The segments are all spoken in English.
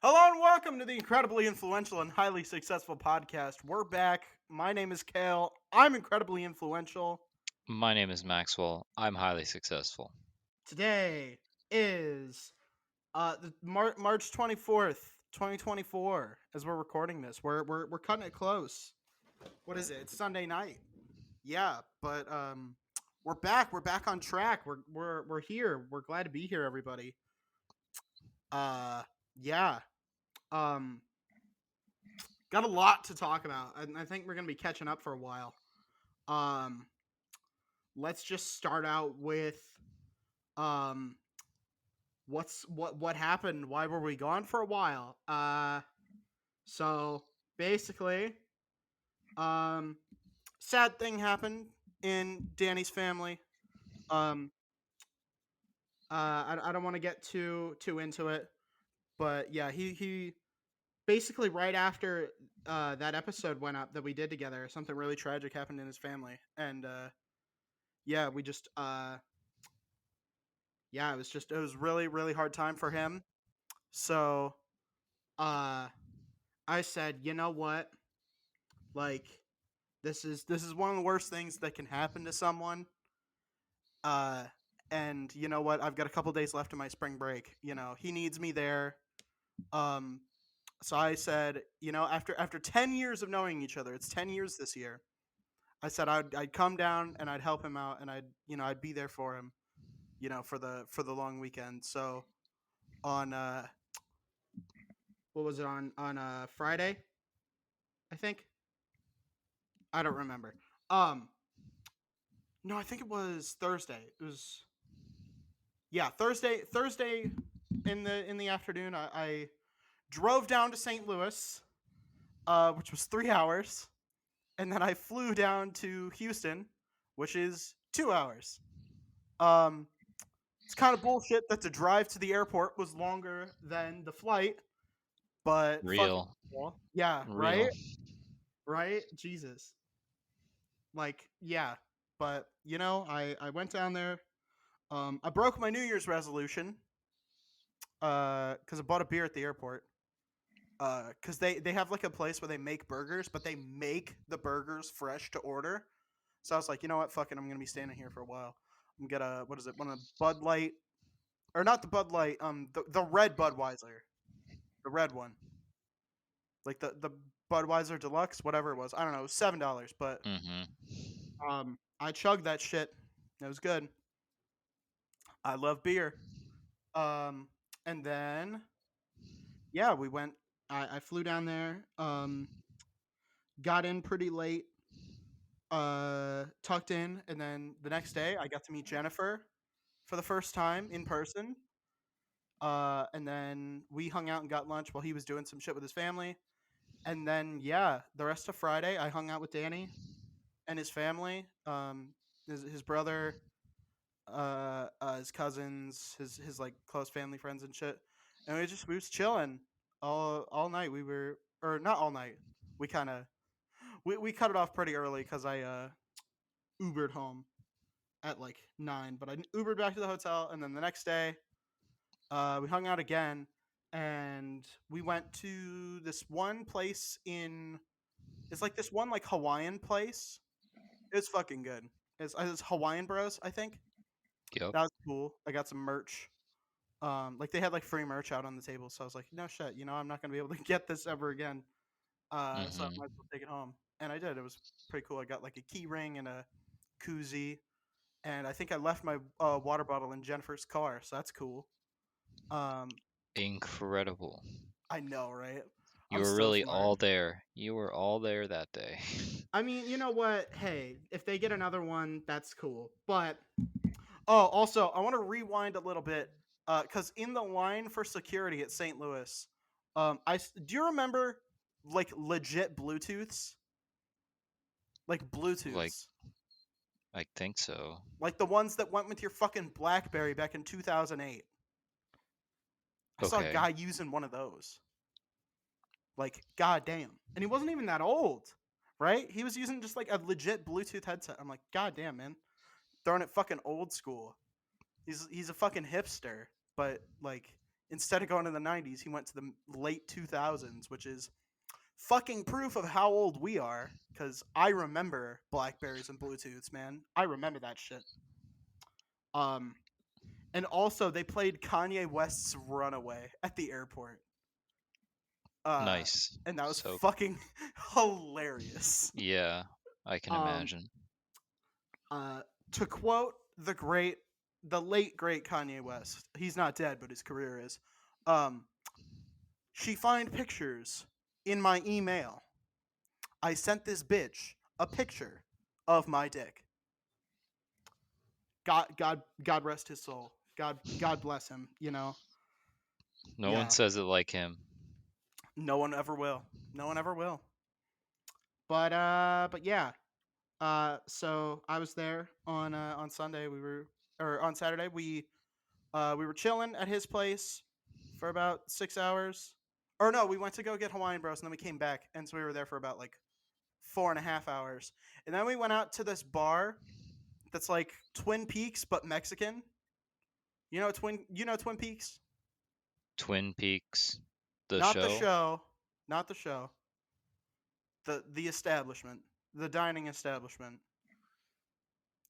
Hello and welcome to the incredibly influential and highly successful podcast. We're back. My name is Kael. I'm incredibly influential. My name is Maxwell. I'm highly successful. Today is March 24th, 2024 as we're recording this. We're cutting it close. What is it? It's Sunday night. Yeah, but we're back. We're back on track. We're here. We're glad to be here, everybody. Uh yeah. Um got a lot to talk about. And I think we're going to be catching up for a while. Um, let's just start out with um, what happened? Why were we gone for a while? So basically, um, sad thing happened in Danny's family. Um, I don't want to get too into it, but yeah, he basically right after that episode went up that we did together, something really tragic happened in his family, and yeah, we just yeah, it was really hard time for him. So uh I said, you know what? Like this is one of the worst things that can happen to someone. Uh and you know what? I've got a couple days left of my spring break. He needs me there. Um so I said, after 10 years of knowing each other, it's 10 years this year. I said I'd come down and I'd help him out and I'd be there for him, for the long weekend. So on what was it on Friday, I think. I don't remember. Um, no, I think it was Thursday. It was Thursday. Thursday in the afternoon. I drove down to St. Louis, which was 3 hours, and then I flew down to Houston, which is 2 hours. Um, it's kind of bullshit that the drive to the airport was longer than the flight, but fucking Real. cool. Yeah, right, Real. right. Jesus, like yeah, but I went down there. I broke my New Year's resolution because I bought a beer at the airport. Because they have like a place where they make burgers, but they make the burgers fresh to order. So I was like, you know what, fucking, I'm gonna be standing here for a while. I'm gonna get a what is it? One of the Bud Light, or not the Bud Light, the red Budweiser, the red one, like the Budweiser Deluxe, whatever it was. I don't know, it was $7, but Mm-hmm. I chugged that shit. It was good. I love beer. Um, and then yeah, we went. I flew down there. Got in pretty late. Tucked in, and then the next day I got to meet Jennifer for the first time in person. And then we hung out and got lunch while he was doing some shit with his family. And then yeah, the rest of Friday I hung out with Danny and his family. His brother, his cousins, his like close family friends and shit. And we was chilling all night. We were, or not all night. We kind of we cut it off pretty early because I Ubered home at like 9, but I Ubered back to the hotel, and then the next day we hung out again, and we went to this one place in. It's like this one like Hawaiian place. It's fucking good. It's Hawaiian Bros, I think. Yep. That was cool. I got some merch. Like they had like free merch out on the table, so I was like, no shit, I'm not gonna be able to get this ever again. So I Mm-hmm. might as well take it home, and I did. It was pretty cool. I got like a key ring and a koozie, and I think I left my water bottle in Jennifer's car, so that's cool. Um, Incredible. I know, right? You I'm were so really smart. all there. You were all there that day. I mean, you know what? Hey, if they get another one, that's cool. But oh, also, I want to rewind a little bit because in the line for security at St. Louis, do you remember like legit Bluetooths, like Like, Bluetooths, I think so. like the ones that went with your fucking BlackBerry back in 2008? I saw a Okay. guy using one of those. Like, goddamn. And he wasn't even that old, right? He was using just like a legit Bluetooth headset. I'm like, goddamn, man. Throwing it fucking old school. He's a fucking hipster, but like Instead of going to the 90s, he went to the late 2000s, which is fucking proof of how old we are. Because I remember Blackberries and Bluetooths, man. I remember that shit. Um, and also they played Kanye West's "Runaway" at the airport. Uh, Nice. and that was So, fucking hilarious. yeah, I can Um, imagine. to quote the late great Kanye West, he's not dead, but his career is. Um, she find pictures in my email. I sent this bitch a picture of my dick. God rest his soul. God bless him. You know, No one yeah. says it like him. No one ever will. No one ever will. But yeah. So I was there on Sunday. Or on Saturday. We were chilling at his place for about 6 hours. Or no, we went to go get Hawaiian Bros and then we came back, and so we were there for about like 4.5 hours, and then we went out to this bar that's like Twin Peaks but Mexican. Twin Peaks? Twin Peaks, the Not the show. show, not the show. The establishment, the dining establishment.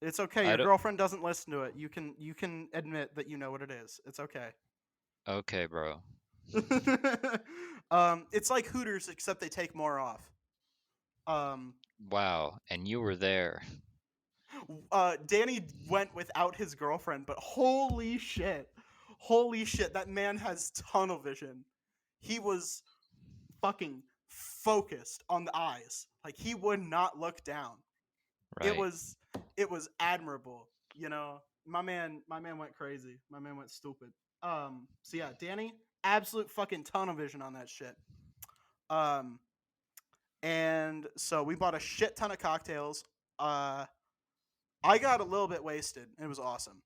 It's okay. I Your don't. girlfriend doesn't listen to it. You can admit that you know what it is. It's okay. Okay, bro. It's like Hooters except they take more off. Um, Wow, and you were there. Danny went without his girlfriend, but holy shit, that man has tunnel vision. He was fucking focused on the eyes, like he would not look down. It Right. was it was admirable. You know, my man went crazy. My man went stupid. So yeah, Danny, absolute fucking tunnel vision on that shit. Um, and so we bought a shit ton of cocktails. Uh, I got a little bit wasted, and it was awesome.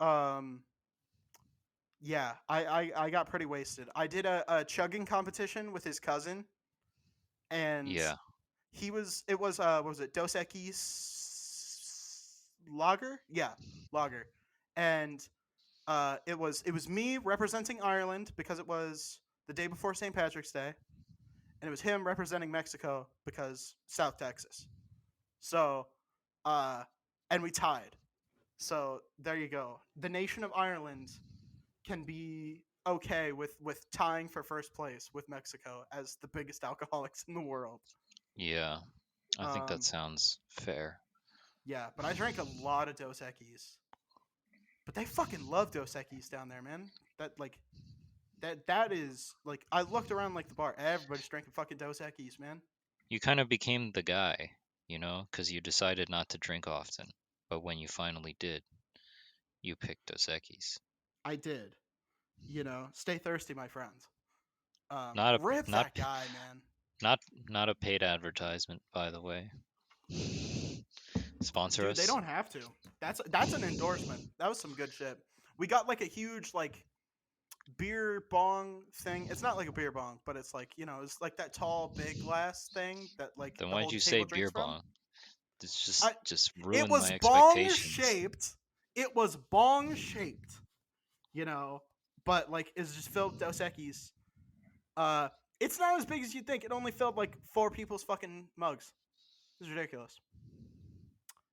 Um, yeah, I got pretty wasted. I did a chugging competition with his cousin, and Yeah. it was what was it, Dos Equis lager? Yeah, lager. And it was me representing Ireland because it was the day before St. Patrick's Day, and it was him representing Mexico because South Texas. So, uh, and we tied. So there you go. The nation of Ireland can be okay with tying for first place with Mexico as the biggest alcoholics in the world. Yeah. I think that Um, sounds fair. yeah, but I drank a lot of Dos Equis. But they fucking love Dos Equis down there, man. That is like, I looked around like the bar, everybody's drinking fucking Dos Equis, man. You kind of became the guy, because you decided not to drink often. But when you finally did, you picked Dos Equis. I did. Stay thirsty, my friends. Not a Rip not that guy, man. not not a paid advertisement, by the way. Sponsor Dude, they us. don't have to. That's an endorsement. That was some good shit. We got like a huge like beer bong thing. It's not like a beer bong, but it's like, it's like that tall big glass thing that like Then the why'd whole you say table beer drinks from. bong? It's just I just It ruined was my bong expectations. shaped. It was bong shaped, you know, but like it's just filled with Dos Equis. Uh it's not as big as you'd think. It only filled like four people's fucking mugs. It's ridiculous.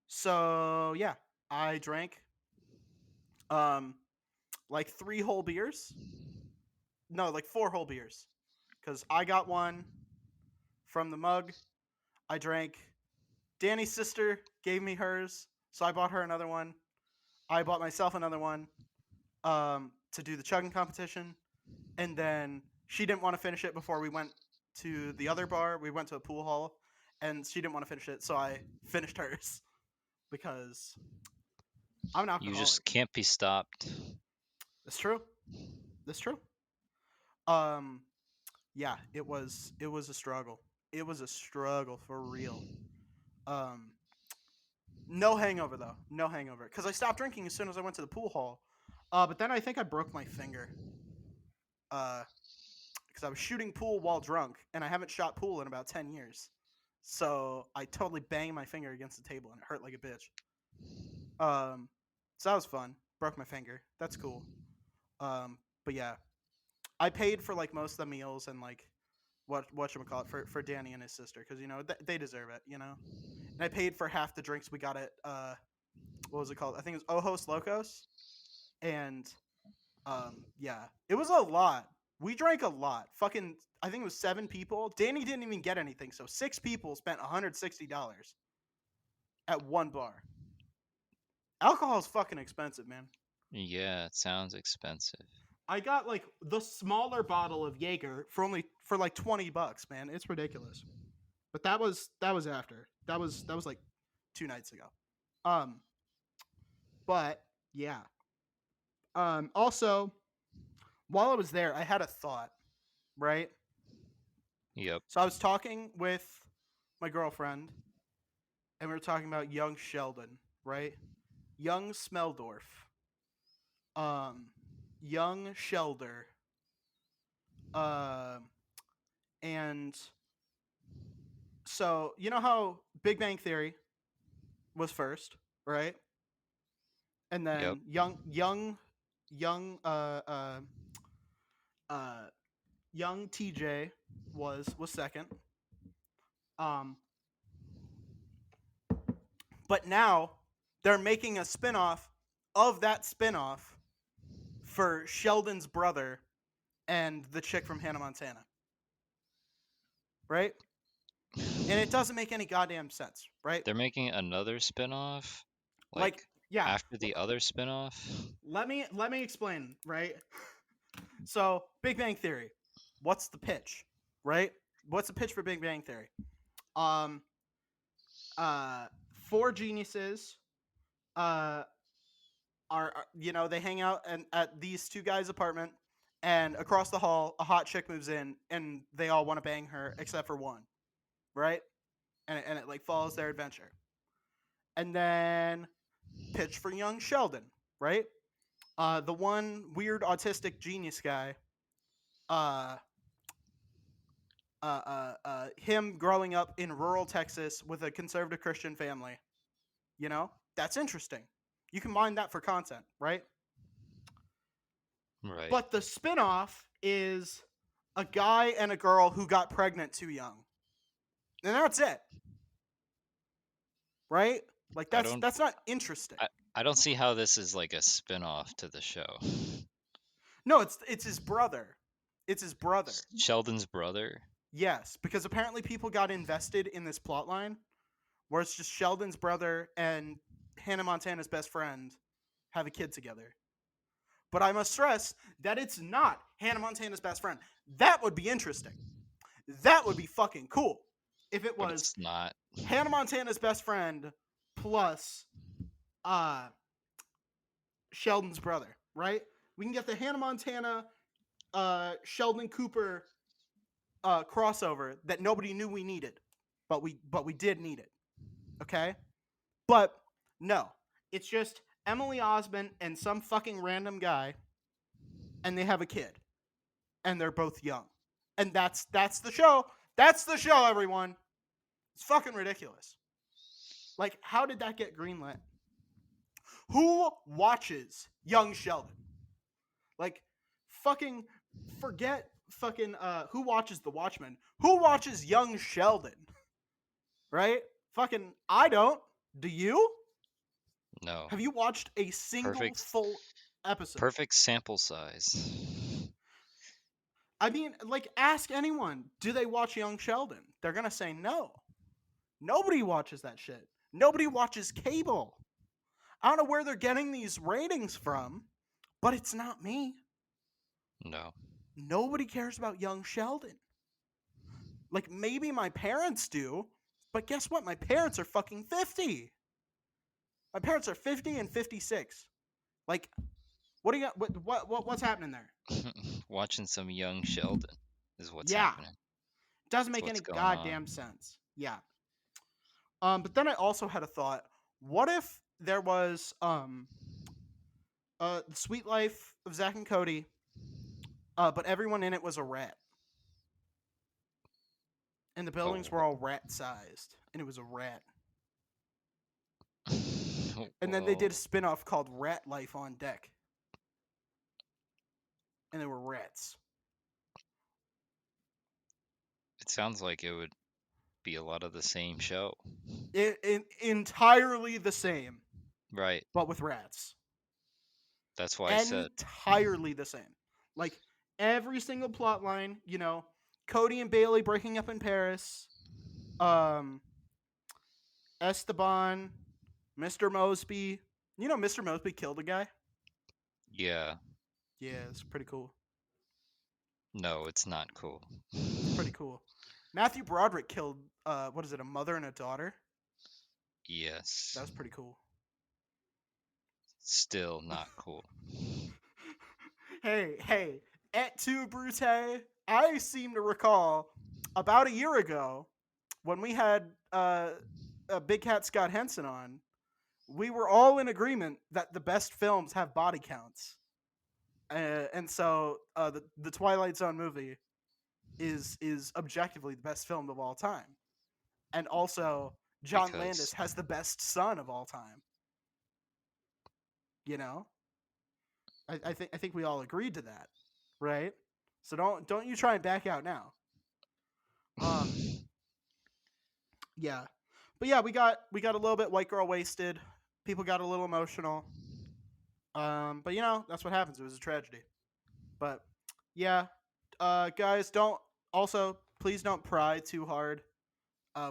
So yeah, I drank um like three whole beers. No, like four whole beers. Because I got one from the mug. I drank. Danny's sister gave me hers, so I bought her another one. I bought myself another one to do the chugging competition, and then she didn't want to finish it before we went to the other bar. We went to a pool hall, and she didn't want to finish it, so I finished hers because I'm an You alcoholic. just can't be stopped. That's true. That's true. Um, yeah, it was a struggle. It was a struggle for real. Um, no hangover though. No hangover because I stopped drinking as soon as I went to the pool hall. But then I think I broke my finger. Because I was shooting pool while drunk, and I haven't shot pool in about 10 years. So I totally banged my finger against the table, and it hurt like a bitch. Um, so that was fun. Broke my finger. That's cool. But yeah, I paid for like most of the meals and like whatchamacallit for Danny and his sister because they deserve it, And I paid for half the drinks we got at what was it called? I think it was Ojos Locos, and yeah, it was a lot. We drank a lot. Fucking, I think it was 7 people. Danny didn't even get anything, so 6 people spent $160 at one bar. Alcohol is fucking expensive, man. Yeah, it sounds expensive. I got like the smaller bottle of Jaeger for like $20, man. It's ridiculous. But that was after. That was like 2 nights ago. Um, but yeah. Also, while I was there, I had a thought, right? Yep. So I was talking with my girlfriend, and we were talking about young Sheldon, right? Young Smeldorf, um, young Shelder, um, and so you know how Big Bang Theory was first, right? And Yep. then young, uh, young TJ was second. Um, but now they're making a spinoff of that spinoff for Sheldon's brother and the chick from Hannah Montana. Right? And it doesn't make any goddamn sense, right? They're making another spin-off like Like, yeah, after the other spin-off. let me explain, right? So, Big Bang Theory. What's the pitch? Right? What's the pitch for Big Bang Theory? Um 4 geniuses uh they hang out and at these 2 guys' apartment, and across the hall a hot chick moves in and they all want to bang her except for one, right? And it like follows their adventure. And then pitch for young Sheldon, right? The one weird autistic genius guy, uh him growing up in rural Texas with a conservative Christian family. That's interesting. You can mine that for content, right? Right. But the spinoff is a guy and a girl who got pregnant too young. And that's it. Right? Like I that's don't that's not interesting. I don't see how this is like a spin-off to the show. No, it's his brother. It's his brother. Sheldon's brother? Yes, because apparently people got invested in this plot line where it's just Sheldon's brother and Hannah Montana's best friend have a kid together. But I must stress that it's not Hannah Montana's best friend. That would be interesting. That would be fucking cool if it But was it's not. Hannah Montana's best friend plus Sheldon's brother, right? We can get the Hannah Montana Sheldon Cooper crossover that nobody knew we needed, but we did need it. Okay? But no, it's just Emily Osment and some fucking random guy, and they have a kid, and they're both young, and that's the show. That's the show, everyone. It's fucking ridiculous. Like, how did that get greenlit? Who watches Young Sheldon? Like, fucking forget fucking who watches The Watchmen? Who watches Young Sheldon? Right? Fucking I don't. Do you? No. Have you watched a single Perfect full episode? perfect sample size. I mean, like, ask anyone. Do they watch Young Sheldon? They're gonna say no. Nobody watches that shit. Nobody watches cable. I don't know where they're getting these ratings from, but it's not me. No. Nobody cares about Young Sheldon. Like, maybe my parents do, but guess what? My parents are fucking 50. My parents are 50 and 56. Like, what do you got? What's happening there? Watching some young Sheldon is what's Yeah, happening. doesn't That's make any what's going on. goddamn sense. Yeah. But then I also had a thought. What if there was the Sweet Life of Zach and Cody, but everyone in it was a rat, and the buildings were Oh. all rat sized, and it was a rat. And then they Whoa. did a spin-off called Rat Life on Deck. and they were rats. It sounds like it would be a lot of the same show. Entirely the same, Right. but with rats. That's why I said. Entirely the same. Like every single plot line, Cody and Bailey breaking up in Paris, um, Esteban, Mr. Mosby. Mr. Mosby killed a guy. Yeah. Yeah, it's pretty cool. No, it's not cool. It's pretty cool. Matthew Broderick killed, what is it, a mother and a daughter? Yes. That was pretty cool. Still not cool. Hey, et tu, Brute? I seem to recall about a year ago when we had Big Cat Scott Henson on, we were all in agreement that the best films have body counts. And so the Twilight Zone movie is objectively the best film of all time. And also, John Landis has the best son of all time. I think we all agreed to that, right? So don't you try and back out now. Yeah, but yeah, we got a little bit white girl wasted. People got a little emotional. But that's what happens. It was a tragedy. But yeah, guys, please don't pry too hard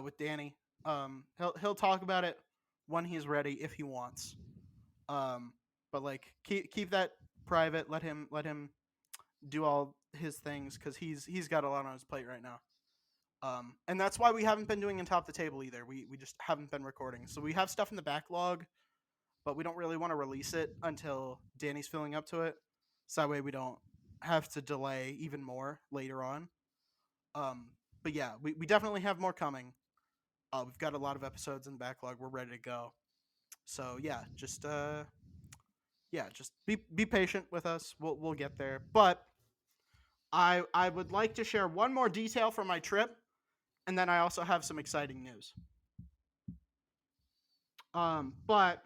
with Danny. He'll talk about it when he's ready if he wants. But like keep that private. Let him do all his things because he's got a lot on his plate right now. And that's why we haven't been doing in top the table either. We just haven't been recording. So we have stuff in the backlog, but we don't really want to release it until Danny's filling up to it. So that way we don't have to delay even more later on. But yeah, we definitely have more coming. We've got a lot of episodes in the backlog. We're ready to go. So yeah, just be patient with us. We'll get there. But I would like to share one more detail from my trip, and then I also have some exciting news. But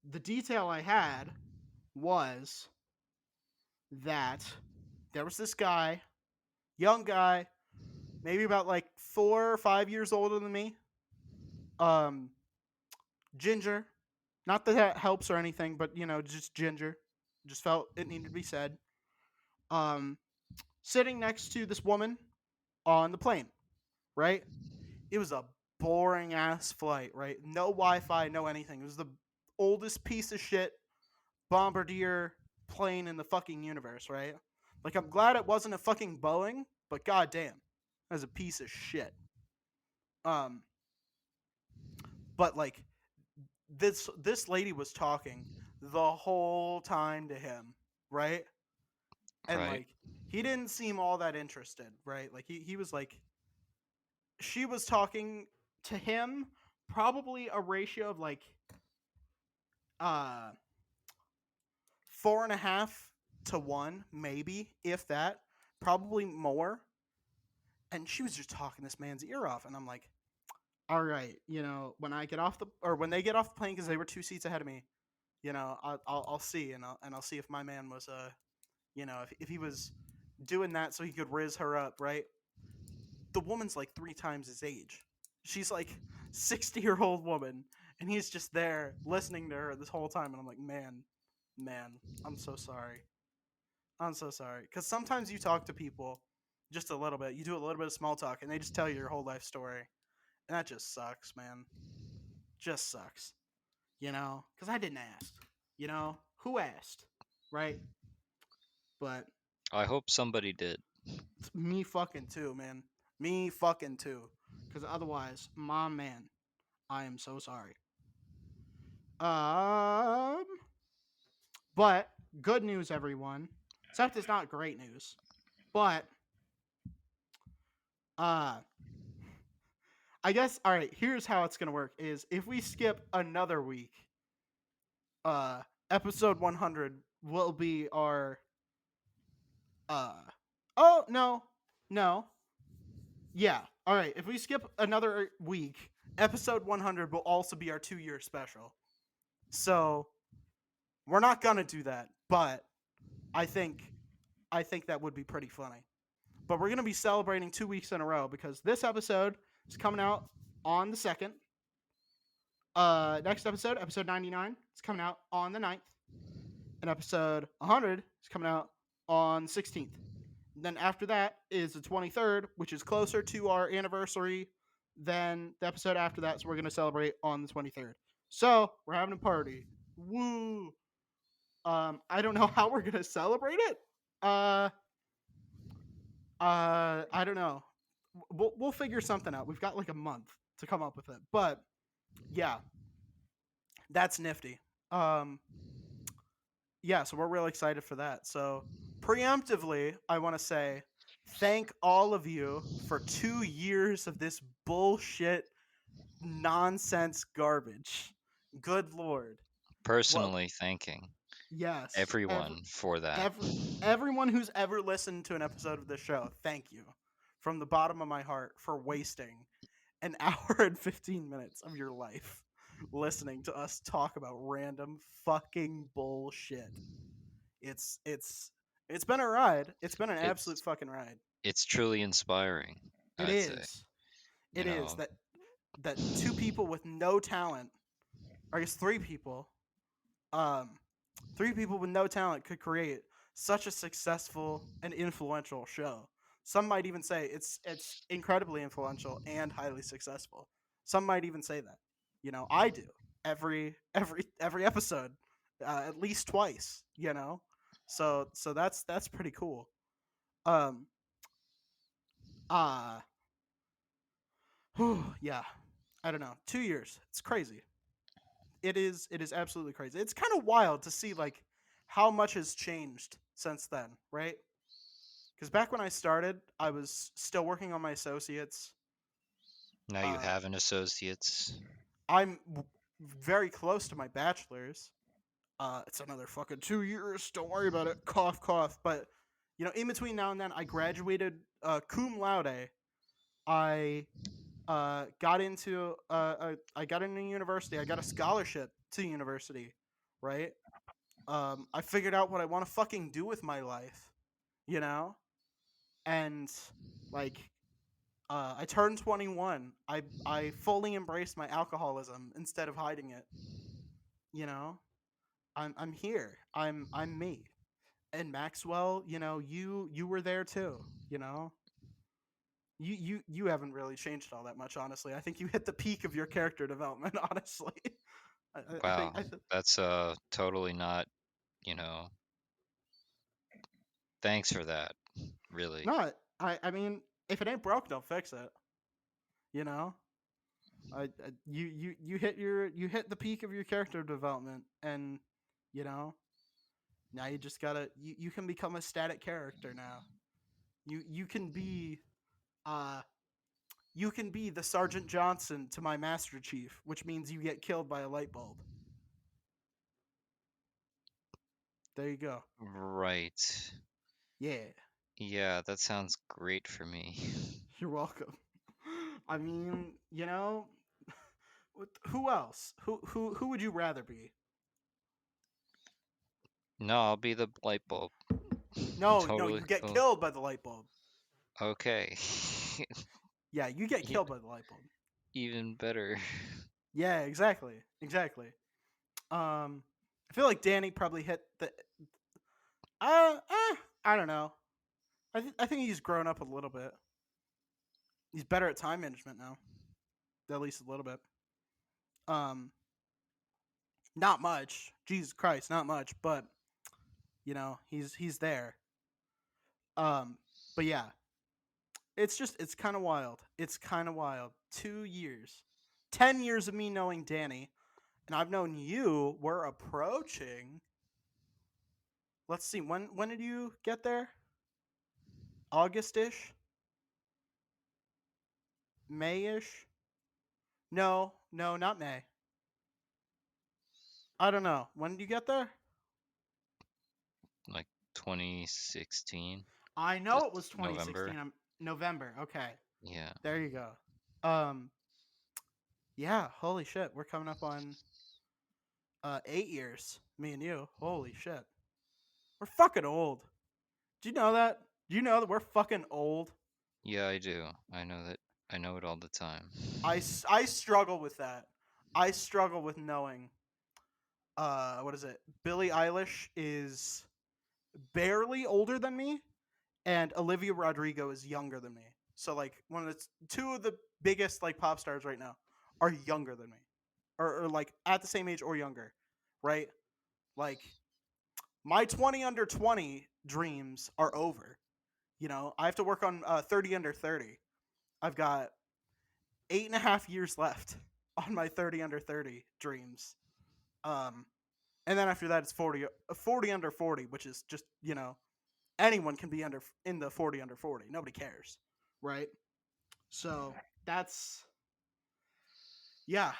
the detail I had was that there was this guy, young guy, maybe about like 4 or 5 years older than me. Ginger. Not that that helps or anything, but just ginger. Just felt it needed to be said. Sitting next to this woman on the plane, right? It was a boring ass flight, right? No Wi-Fi, no anything. It was the oldest piece of shit bombardier plane in the fucking universe, right? Like, I'm glad it wasn't a fucking Boeing, but goddamn, that was a piece of shit. But like, this lady was talking the whole time to him, right? And Right. like, he didn't seem all that interested, right? Like, he was like, she was talking to him probably a ratio of like 4.5 to 1, maybe, if that, probably more. And she was just talking this man's ear off, and I'm like, all right, when I get off when they get off the plane, because they were 2 seats ahead of me, I'll see, and I'll see if my man was if he was doing that so he could riz her up, right? The woman's like 3 times his age. She's like 60-year-old woman, and he's just there listening to her this whole time, and I'm like, man, I'm so sorry. Because sometimes you talk to people just a little bit, you do a little bit of small talk, and they just tell you your whole life story, and that just sucks, man. Just sucks, because I didn't ask, who asked, right? But I hope somebody did. me fucking too, man. Me fucking too. Because otherwise, my man, I am so sorry. But good news, everyone. Except it's not great news. But I guess, all right, here's how it's gonna work: is if we skip another week, episode 100 will be our oh no. Yeah. All right. If we skip another week, episode 100 will also be our 2-year special. So we're not gonna do that, but I think I think that would be pretty funny. But we're gonna be celebrating 2 weeks in a row because this episode is coming out on the second. Next episode, episode 99, is coming out on the 9th, and episode 100 is coming out on the 16th. And then after that is the 23rd, which is closer to our anniversary than the episode after that. So we're gonna celebrate on the 23rd. So we're having a party. Woo! I don't know how we're gonna celebrate it. I don't know. We'll figure something out. We've got like a month to come up with it. But yeah, that's nifty. Yeah, so we're really excited for that. So preemptively, I want to say thank all of you for 2 years of this bullshit nonsense garbage. Good lord. What? Personally thanking Yes. everyone for that. Every everyone who's ever listened to an episode of this show, thank you from the bottom of my heart for wasting an hour and 15 minutes of your life listening to us talk about random fucking bullshit. It's been a ride. It's been an absolute It's fucking ride. it's truly inspiring, It I'd say. is. You It is know, that two people with no talent, or I guess um, three people with no talent could create such a successful and influential show. Some might even say it's incredibly influential and highly successful. Some might even say that. I do every episode, at least twice. So that's pretty cool. Um. Uh. Yeah. I don't know. 2 years. It's crazy. It is absolutely crazy. It's kind of wild to see like how much has changed since then, right? Because back when I started, I was still working on my associates. now you Uh, have an associate's. very close to my bachelor's. It's another fucking 2 years. Don't worry about it. Cough, cough. But in between now and then, I graduated cum laude. I got into I got into university. I got a scholarship to university, right? I figured out what I want to fucking do with my life, you know, and like I turned 21. I fully embraced my alcoholism instead of hiding it. You know, I'm here. I'm me. And Maxwell, you were there too. You know, you haven't really changed all that much, honestly. I think you hit the peak of your character development, honestly. I think Wow, that's totally not, you know, thanks for that, really. not. I mean, if it ain't broke, don't fix it. You know, you hit the peak of your character development, and you know now you just gotta you can become a static character now. You can be uh you can be the Sergeant Johnson to my Master Chief, which means you get killed by a light bulb. There you go. Right. Yeah, Yeah, that sounds great for me. you're welcome. I mean, who else? Who would you rather be? No, I'll be the light bulb. No, no, Totally you get cool. killed by the light bulb. Okay. Yeah, you get E- killed by the light bulb. Even better. Yeah, exactly, exactly. I feel like Danny probably hit the. I don't know. I think he's grown up a little bit. He's better at time management now, at least a little bit. Um, not much. Jesus Christ, not much, but he's there. Um, but yeah, it's kind of wild. It's kind of wild. 2 years, 10 years of me knowing Danny, and I've known you. We're approaching. Let's see. When did you get there? August-ish, May-ish. No, no, not May. I don't know. When did you get there? Like 2016, I know it was just November. 2016. November. Okay. Yeah. There you go. Um yeah, holy shit. We're coming up on 8 years. Me and you. Holy shit. We're fucking old. Do you know that? Do you know that we're fucking old? Yeah, I do. I know that. I know it all the time. I struggle with that. I struggle with knowing. What is it? Billie Eilish is barely older than me, and Olivia Rodrigo is younger than me. So like one of the two of the biggest like pop stars right now are younger than me, or like at the same age or younger, right? Like my 20 under 20 dreams are over. You know, I have to work on 30 under 30. I've got 8.5 years left on my 30 under 30 dreams. Um, and then after that, it's 40 under 40, which is just, you know, anyone can be under in the 40 under 40. Nobody cares, right? So that's, yeah,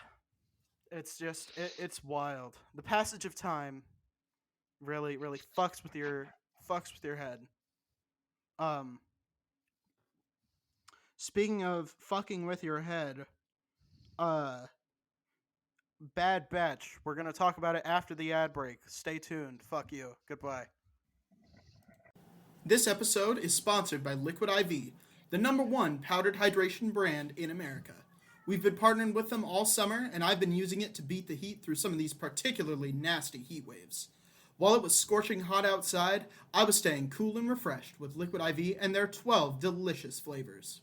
it's just, it's wild. The passage of time really, really fucks with your head. Um, Speaking of fucking with your head, uh, Bad Batch. We're gonna talk about it after the ad break. Stay tuned. Fuck you. Goodbye. This episode is sponsored by Liquid IV, the #1 powdered hydration brand in America. We've been partnering with them all summer, and I've been using it to beat the heat through some of these particularly nasty heat waves. While it was scorching hot outside, I was staying cool and refreshed with Liquid IV and their 12 delicious flavors.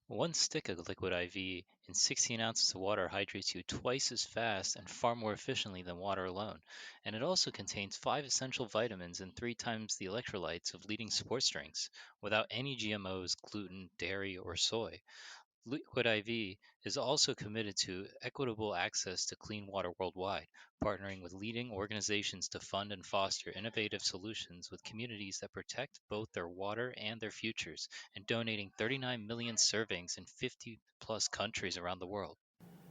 One stick of liquid IV in 16 ounces of water hydrates you twice as fast and far more efficiently than water alone, and it also contains 5 essential vitamins and 3 times the electrolytes of leading sports drinks, without any GMOs, gluten, dairy, or soy. Liquid IV is also committed to equitable access to clean water worldwide, partnering with leading organizations to fund and foster innovative solutions with communities that protect both their water and their futures, and donating 39 million servings in 50 plus countries around the world.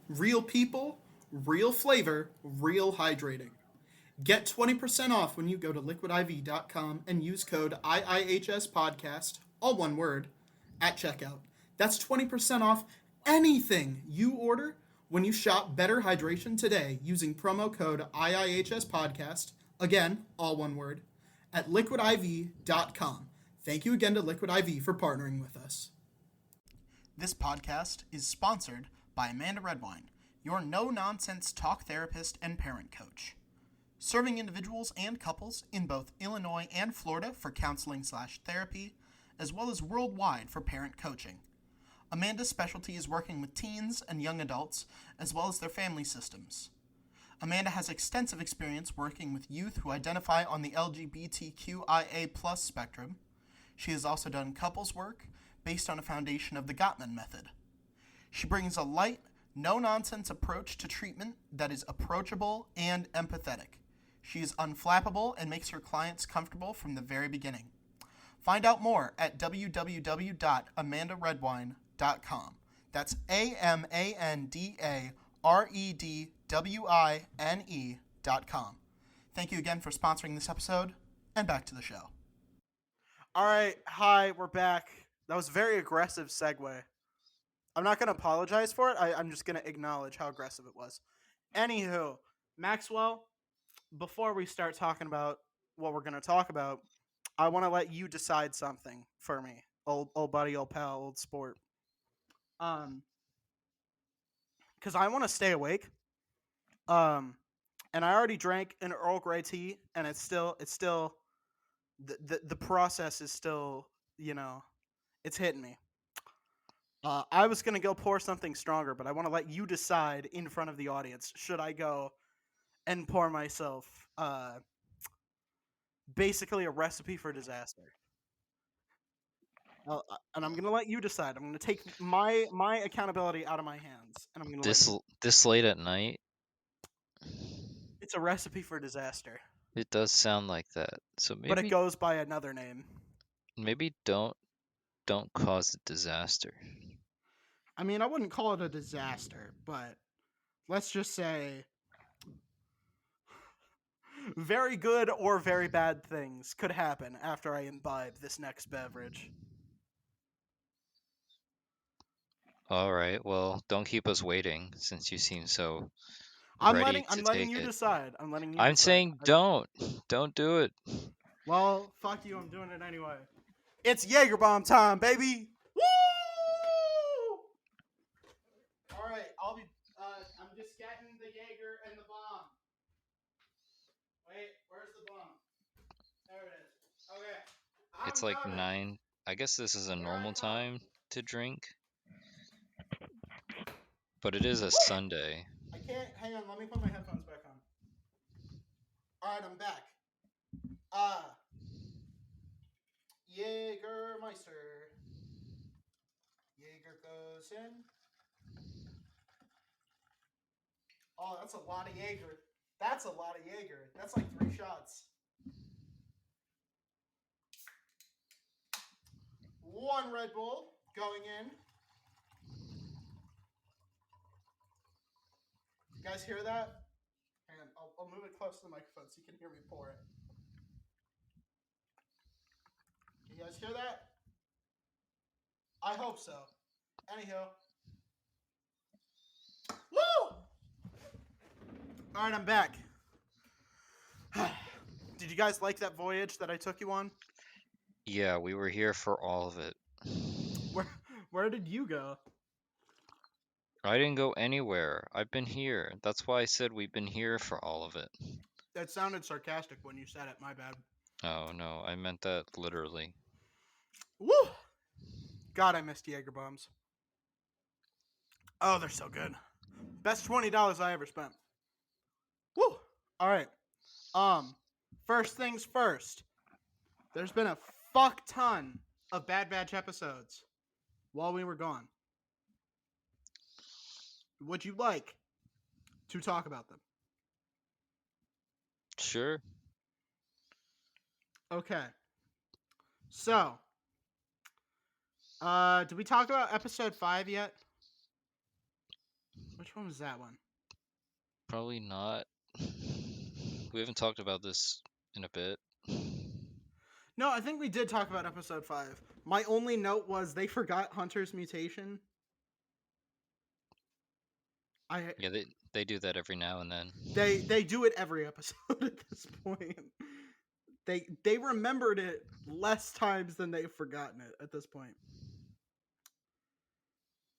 Real people, real flavor, real hydrating. Get 20% off when you go to liquidiv.com and use code IIHS all one word, at checkout. That's 20% off anything you order when you shop Better Hydration today using promo code IIHS again, all one word, at liquidiv.com. Thank you again to Liquid IV for partnering with us. This podcast is sponsored by Amanda Redwine, your no-nonsense talk therapist and parent coach. Serving individuals and couples in both Illinois and Florida for counseling/therapy, as well as worldwide for parent coaching. Amanda's specialty is working with teens and young adults, as well as their family systems. Amanda has extensive experience working with youth who identify on the LGBTQIA+ spectrum. She has also done couples work based on a foundation of the Gottman method. She brings a light, no-nonsense approach to treatment that is approachable and empathetic. She is unflappable and makes her clients comfortable from the very beginning. Find out more at www.amandaredwine.com. That's AMANDAREDWINE.com. Thank you again for sponsoring this episode, and back to the show. All right, hi, we're back. That was a very aggressive segue. I'm not going to apologize for it. I'm just going to acknowledge how aggressive it was. Anywho, Maxwell, before we start talking about what we're going to talk about, I want to let you decide something for me. Old buddy, old pal, old sport. Because I want to stay awake. And I already drank an Earl Grey tea, and it's still the process is still, you know, it's hitting me. I was gonna go pour something stronger, but I want to let you decide in front of the audience. Should I go and pour myself basically a recipe for disaster? And I'm gonna let you decide. I'm gonna take my accountability out of my hands, and I'm gonna let you. This late at night, It's a recipe for disaster, it does sound like that. So but it goes by another name. maybe don't cause a disaster. I mean, I wouldn't call it a disaster, but let's just say very good or very bad things could happen after I imbibe this next beverage. All right, well, don't keep us waiting since you seem so I'm ready letting to I'm letting take you it. decide. I'm letting you I'm decide. saying don't do it. Well, fuck you. I'm doing it anyway. It's Jaeger bomb time, baby. Woo! All right, I'll be. I'm just getting the Jaeger and the bomb. Wait, where's the bomb? There it is. Okay, I'm It's like coming. 9. I guess this is a Here I normal come. time to drink, but it is a Woo! Sunday. I can't. Hang on. Let me put my headphones back on. All right, I'm back. Jägermeister. Jaeger goes in. Oh, that's a lot of Jaeger. That's a lot of Jaeger. That's like 3 shots. 1 Red Bull going in. You guys hear that? Hang on, I'll move it close to the microphone so you can hear me pour it. You guys hear that? I hope so. Anyhow. Woo! All right, I'm back. Did you guys like that voyage that I took you on? Yeah, we were here for all of it. Where did you go? I didn't go anywhere. I've been here. That's why I said we've been here for all of it. That sounded sarcastic when you said it. My bad. Oh, no, I meant that literally. Woo! God, I missed Jaeger bombs. Oh, they're so good. Best $20 I ever spent. Woo! All right. First things first. There's been a fuck ton of Bad Batch episodes while we were gone. Would you like to talk about them? Sure. Okay. So, did we talk about episode 5 yet? Which one was that one? Probably not. We haven't talked about this in a bit. No, I think we did talk about episode 5. My only note was they forgot Hunter's mutation. Yeah, they do that every now and then. They do it every episode at this point. They remembered it less times than they've forgotten it at this point.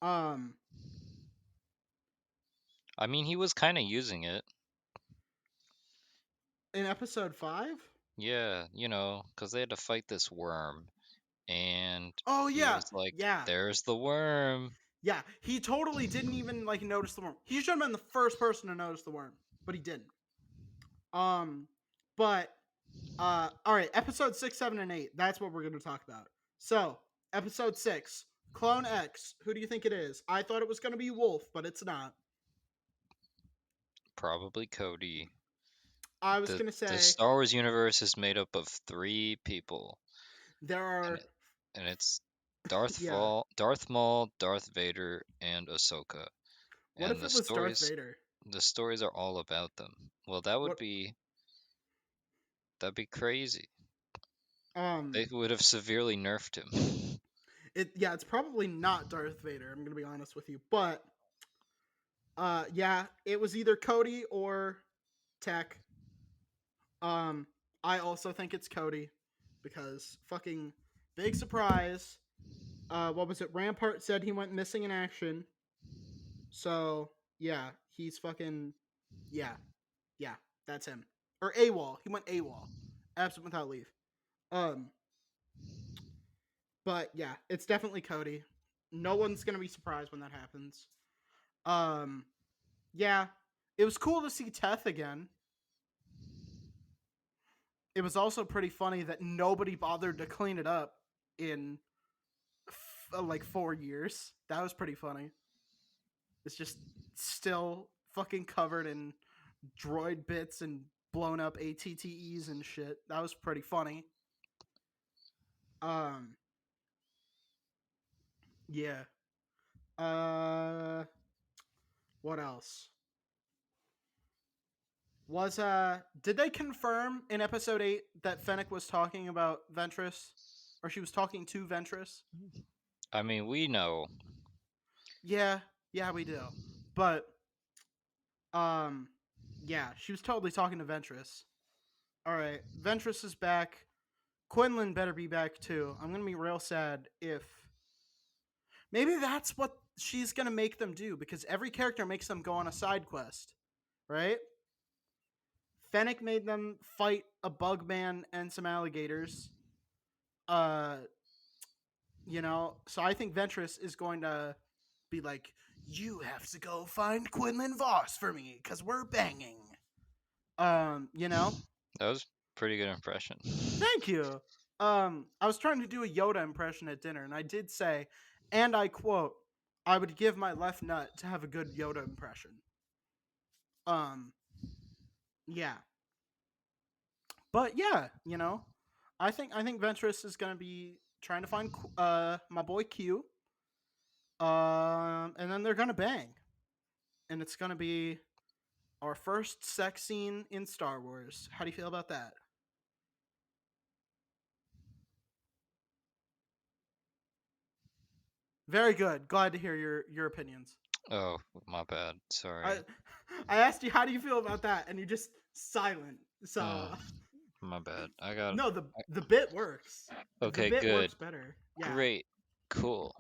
I mean, he was kind of using it. In episode 5? Yeah, because they had to fight this worm. And Oh he yeah. was like, Yeah. there's the worm. Yeah, he totally didn't even like notice the worm. He should have been the first person to notice the worm, but he didn't. But all right, episode 6, 7, and 8. That's what we're going to talk about. So, episode 6, Clone X. Who do you think it is? I thought it was going to be Wolf, but it's not. Probably Cody. I was going to say the Star Wars universe is made up of 3 people. There are, and it's Darth yeah. Darth Maul, Darth Vader, and Ahsoka. What if it was Darth Vader? The stories are all about them. Well, that'd be crazy. They would have severely nerfed him. It's probably not Darth Vader. I'm gonna be honest with you, but yeah, it was either Cody or Tech. I also think it's Cody because fucking big surprise. What was it? Rampart said he went missing in action. So yeah, he's fucking yeah, that's him. Or AWOL. He went AWOL, absent without leave. But yeah, it's definitely Cody. No one's gonna be surprised when that happens. Yeah, it was cool to see Teth again. It was also pretty funny that nobody bothered to clean it up in like 4 years. That was pretty funny. It's just still fucking covered in droid bits and blown up ATTEs and shit. That was pretty funny. Yeah. What else? Was did they confirm in episode 8 that Fennec was talking about Ventress? Or she was talking to Ventress? I mean, we know. Yeah, we do. But yeah, she was totally talking to Ventress. All right, Ventress is back. Quinlan better be back too. I'm gonna be real sad if maybe that's what she's gonna make them do because every character makes them go on a side quest, right? Fennec made them fight a bug man and some alligators. Uh, so I think Ventress is going to be like, you have to go find Quinlan Voss for me because we're banging. You know, That was a pretty good impression. thank you. I was trying to do a Yoda impression at dinner, and I did say, and I quote, I would give my left nut to have a good Yoda impression. Um, yeah, but yeah, I think Ventress is gonna be trying to find my boy Q. And then they're gonna bang, and it's gonna be our first sex scene in Star Wars. How do you feel about that? Very good. Glad to hear your opinions. Oh, my bad. I Sorry. I asked you how do you feel about that, and you just silent. Oh, So my bad. I got. no, the bit works. The Okay, bit good. works better. Yeah. Great. Cool.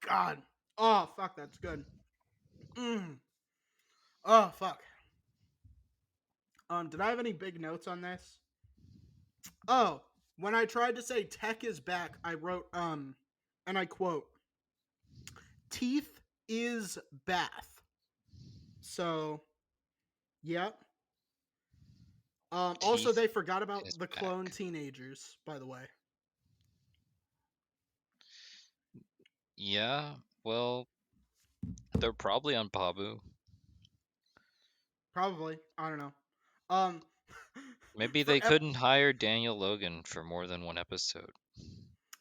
God. Oh fuck, that's good. Mm. Oh fuck. Did I have any big notes on this? Oh, when I tried to say tech is back, I wrote and I quote, teeth is bath. So, yep. Also, Teeth they forgot about is the clone back. teenagers, by the way. Yeah, well, they're probably on Babu. Probably. I don't know. Um, Maybe for they couldn't hire Daniel Logan for more than one episode.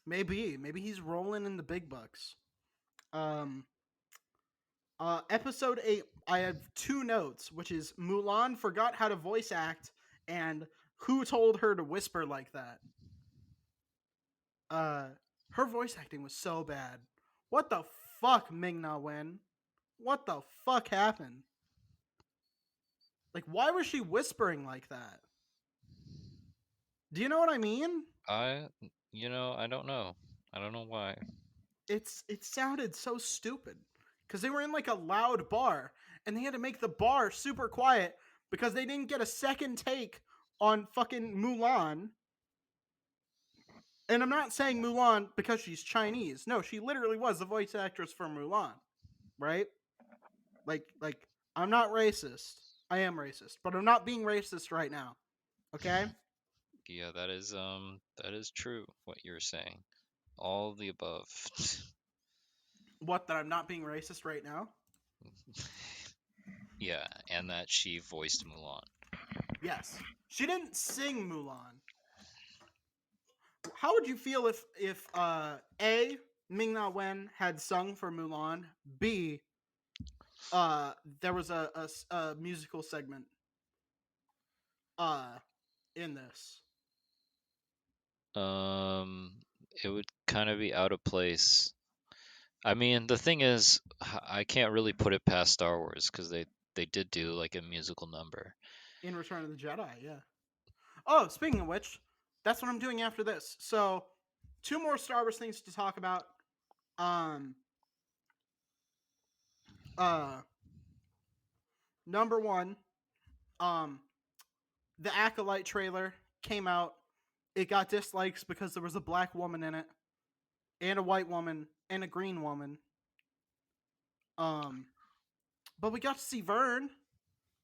maybe he's rolling in the big bucks. Um, episode 8, I have two notes, which is Mulan forgot how to voice act, and who told her to whisper like that? Uh, her voice acting was so bad. What the fuck, Ming Na Wen? What the fuck happened? Like, why was she whispering like that? Do you know what I mean? I, I don't know. I don't know why. It sounded so stupid because they were in like a loud bar and they had to make the bar super quiet because they didn't get a second take on fucking Mulan. And I'm not saying Mulan because she's Chinese. No, she literally was the voice actress for Mulan, right? Like I'm not racist. I am racist, but I'm not being racist right now. Okay? Yeah, that is true what you're saying. All of the above. What, that I'm not being racist right now? Yeah, and that she voiced Mulan. Yes. She didn't sing Mulan. How would you feel if A, Ming Na Wen had sung for Mulan, B, there was a musical segment uh in this? Um, it would kind of be out of place. I mean, the thing is, I can't really put it past Star Wars because they did do like a musical number. In Return of the Jedi, yeah. Oh, speaking of which, that's what I'm doing after this. So, two more Star Wars things to talk about. Um uh Number 1, um the Acolyte trailer came out. It got dislikes because there was a black woman in it, and a white woman, and a green woman. Um but we got to see Vern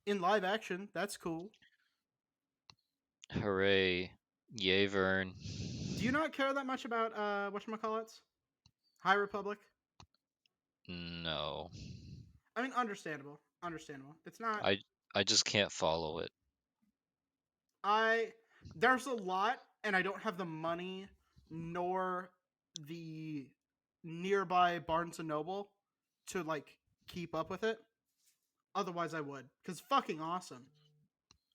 in live action. That's cool. Hooray. Yay, Vern. Do you not care that much about whatchamacallits? High Republic? No. I mean, understandable. Understandable. It's not. I I just can't follow it. I There's a lot, and I don't have the money nor the nearby Barnes and Noble to like keep up with it. Otherwise, I would, because fucking awesome.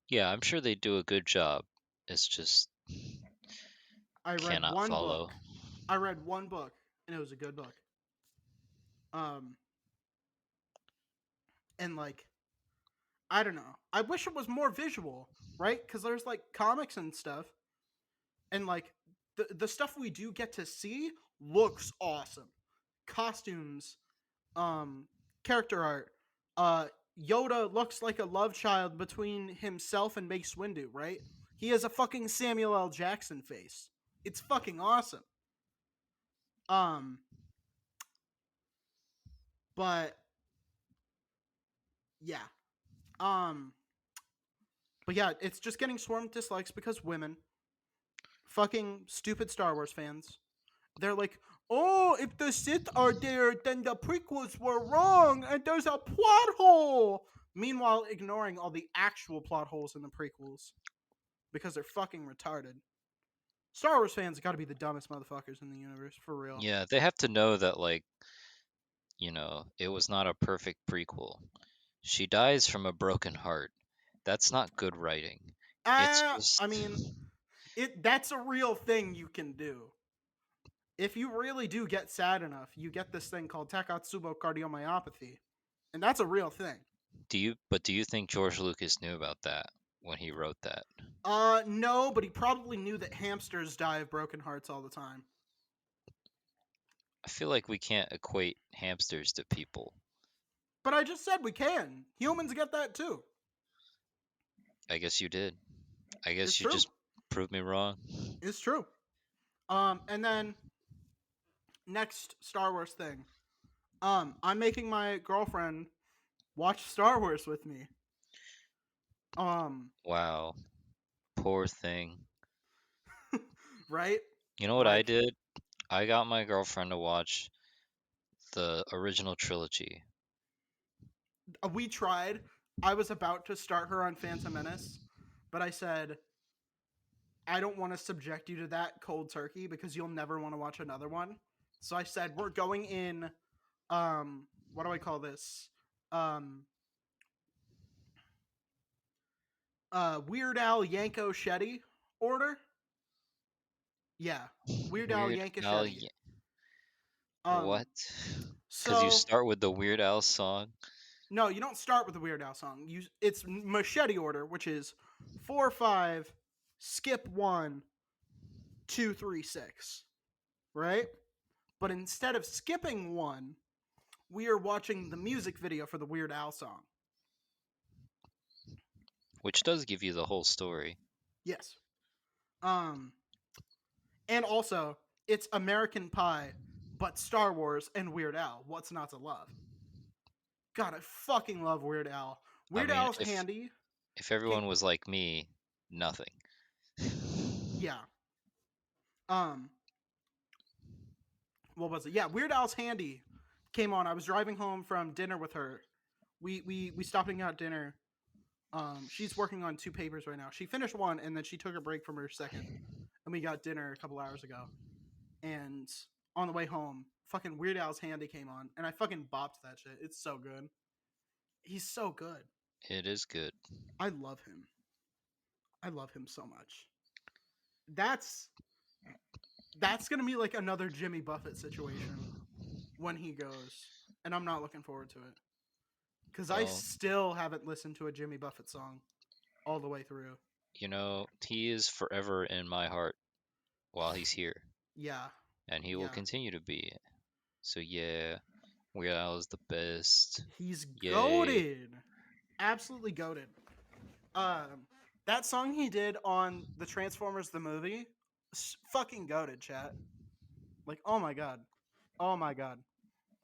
Yeah, I'm sure they do a good job. It's just I read cannot one follow. book. I read one book, and it was a good book. Um, and like I don't know. I wish it was more visual, right? Because there's like comics and stuff, and like the stuff we do get to see looks awesome. Costumes, um, character art. Uh, Yoda looks like a love child between himself and Mace Windu, right? He has a fucking Samuel L. Jackson face. It's fucking awesome. Um, but yeah. Um, but yeah, it's just getting swarmed with dislikes because women, fucking stupid Star Wars fans, they're like, oh, if the Sith are there, then the prequels were wrong and there's a plot hole. Meanwhile, ignoring all the actual plot holes in the prequels because they're fucking retarded. Star Wars fans got to be the dumbest motherfuckers in the universe, for real. Yeah, they have to know that, like, it was not a perfect prequel. She dies from a broken heart. That's not good writing. It's I just, mean, that's a real thing you can do. If you really do get sad enough, you get this thing called Takotsubo cardiomyopathy, and that's a real thing. do you think George Lucas knew about that when he wrote that? No, but he probably knew that hamsters die of broken hearts all the time. I feel like we can't equate hamsters to people. But I just said we can. Humans get that too. I guess you did. I It's guess you true. just proved me wrong. It's true. And then next Star Wars thing. I'm making my girlfriend watch Star Wars with me. Um, Wow, poor thing. right? You know what I Like did? I got my girlfriend to watch the original trilogy. we tried. I was about to start her on Phantom Menace, but I said I don't want to subject you to that cold turkey because you'll never want to watch another one. So I said we're going in what do I call this? Um Weird Al Yanko Shetty order. Yeah. Weird Al Weird Yanko Al, Shetty. Um what? Because you so start with the Weird Al song. no, you don't start with the Weird Al song. It's machete order, which is 4 5, skip 1 2 3 6, right? But instead of skipping one, we are watching the music video for the Weird Al song. Which does give you the whole story. Yes. Um, and also it's American Pie, but Star Wars and Weird Al. What's not to love? God, I fucking love Weird Al. I Weird mean, Al's handy. if everyone was like me, nothing. Yeah. Um, what was it? Yeah, Weird Al's handy came on. I was driving home from dinner with her. We stopped and got dinner. She's working on 2 papers right now. She finished one and then she took a break from her second. And we got dinner a couple hours ago. And on the way home, fucking Weird Al's handy came on, and I fucking bopped that shit. It's so good. He's so good. It is good. I love him. I love him so much. That's gonna be like another Jimmy Buffett situation when he goes, and I'm not looking forward to it because I Well, still haven't listened to a Jimmy Buffett song all the way through. he is forever in my heart while he's here, Yeah, and he will yeah, continue to be. So yeah, Weird Al is the best. he's Yay. goaded, absolutely goaded. Um, that song he did on the Transformers the movie, fucking goaded, chat. Like, oh my god, oh my god,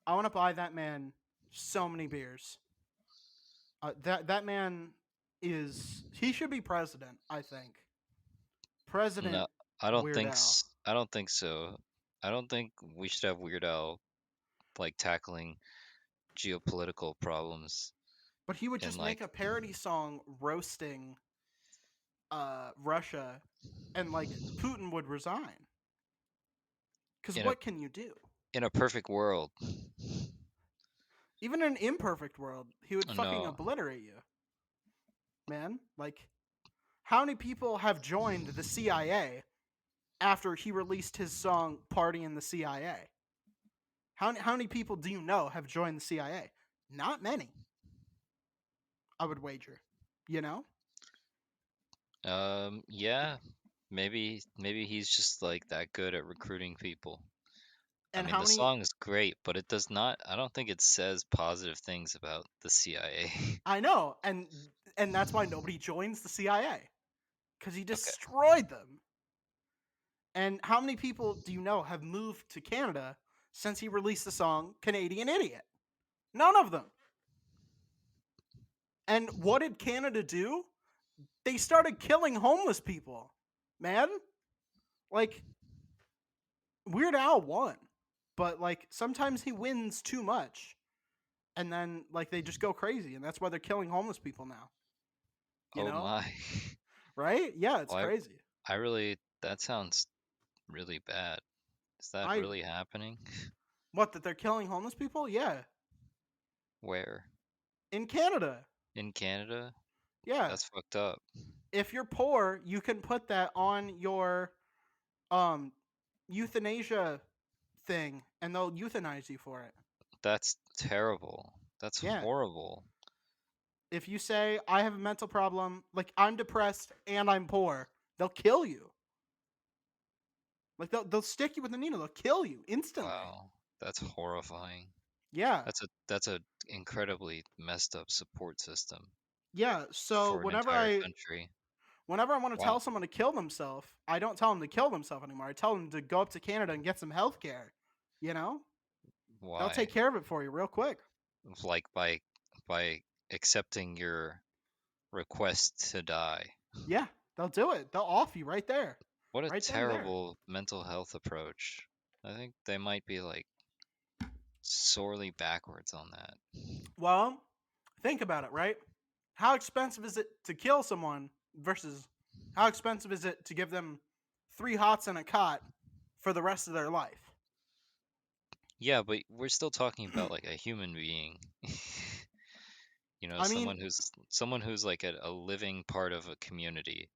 I want to buy that man so many beers. That man he should be president. I think President No, I don't Weird Al, I don't think so. I don't think we should have Weird Al like tackling geopolitical problems but he would and just like make a parody song roasting Russia, and like Putin would resign. Because in a what can you do? in a perfect world. Even in an imperfect world, he would fucking No, obliterate you, man. Like, how many people have joined the CIA after he released his song "Party in the CIA"? How many people do you know have joined the CIA? Not many. I would wager. You know? Yeah, maybe he's just like that good at recruiting people. I And mean, how the many song is great, but it does not, I don't think it says positive things about the CIA. I know, and that's why nobody joins the CIA cuz he Okay. destroyed them. And how many people do you know have moved to Canada since he released the song Canadian Idiot? None of them. And what did Canada do? They started killing homeless people. Man, like Weird Al won, but like sometimes he wins too much, and then like they just go crazy, and that's why they're killing homeless people now. You Oh know, my. right? Yeah, it's Well, crazy. I really, that sounds really bad. Is that I really happening? What, that they're killing homeless people? Yeah, Where? in Canada. In Canada? Yeah, That's fucked up. if you're poor, you can put that on your um euthanasia thing, and they'll euthanize you for it. That's terrible. That's Yeah, horrible. if you say I have a mental problem, like I'm depressed and I'm poor, they'll kill you. Like they'll stick you with a needle. They'll kill you instantly. Wow. That's horrifying. Yeah, That's a incredibly messed up support system yeah. So for an entire country. whenever I want to Wow. tell someone to kill themselves, I don't tell them to kill themselves anymore. I tell them to go up to Canada and get some health care. You know, they'll take Why? care of it for you real quick. Like by accepting your request to die. Yeah, they'll do it. They'll off you right there, What a right then and there. terrible mental health approach. I think they might be like sorely backwards on that. Well, think about it, right? How expensive is it to kill someone versus how expensive is it to give them 3 hots and a cot for the rest of their life? Yeah, but we're still talking about like a human being. You know, I mean, someone who's like a living part of a community.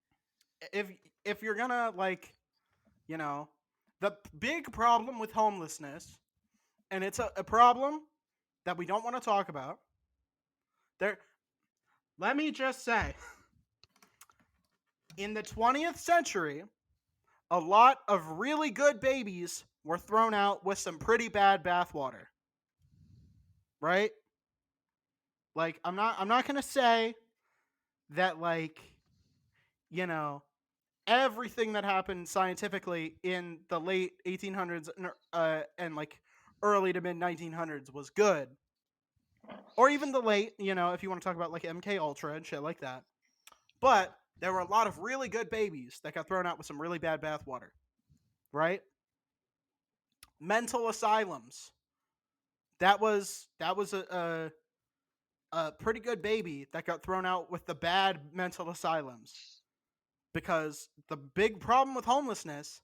if if you're gonna like, you know, the big problem with homelessness, and it's a problem that we don't want to talk about. There, let me just say, in the 20th century, a lot of really good babies were thrown out with some pretty bad bathwater, right? Like I'm not going to say that like, you know, everything that happened scientifically in the late 1800s and like early to mid 1900s was good, or even the late, if you want to talk about like MK Ultra and shit like that. But there were a lot of really good babies that got thrown out with some really bad bathwater, right? Mental asylums. That was a pretty good baby that got thrown out with the bad mental asylums, because the big problem with homelessness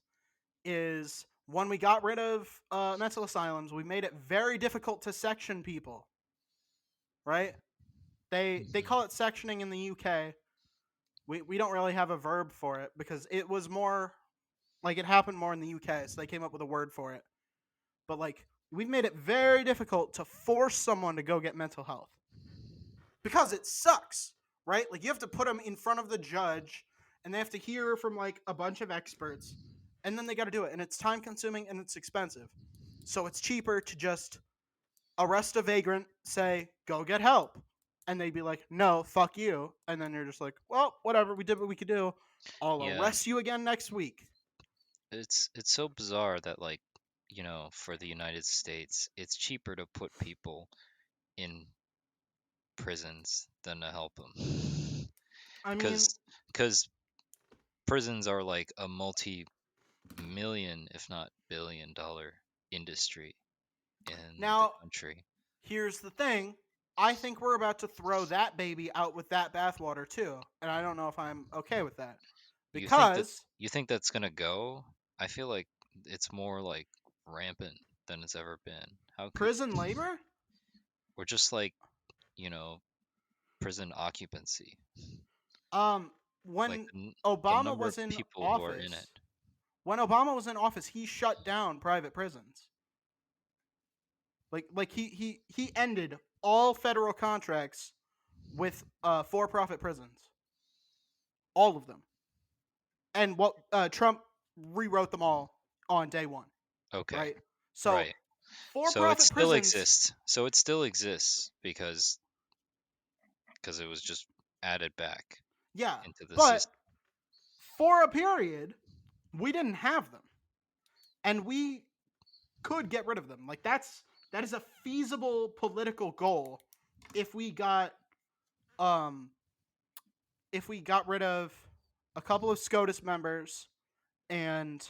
is when we got rid of mental asylums, we made it very difficult to section people. Right? They Mhm. call it sectioning in the UK. We don't really have a verb for it because it was more like it happened more in the UK, so they came up with a word for it. But like we've made it very difficult to force someone to go get mental health because it sucks, right? Like you have to put them in front of the judge and they have to hear from like a bunch of experts, and then they got to do it, and it's time consuming and it's expensive. So it's cheaper to just arrest a vagrant, say, "Go get help." And they'd be like, "No, fuck you." And then you're just like, "Well, whatever, we did what we could do. I'll Yeah, arrest you again next week." it's so bizarre that like, for the United States, it's cheaper to put people in prisons than to help them. I mean, Because prisons are like a multi-million, if not billion-dollar industry in the now country. here's the thing. I think we're about to throw that baby out with that bathwater too, and I don't know if I'm okay with that You think that because you think that's gonna go? I feel like it's more like rampant than it's ever been. How could prison labor. or just like, you know, prison occupancy, Um, like when the Obama number of was in people who are in it. office, when Obama was in office, he shut down private prisons. Like he ended all federal contracts with for-profit prisons, all of them, and what Trump rewrote them all on day one, Okay. right? So Right. So it for-profit still prisons, exists. So it still exists because it was just added back yeah, into the but system. for a period, we didn't have them, and we could get rid of them. Like that is a feasible political goal if we got um if we got rid of a couple of SCOTUS members and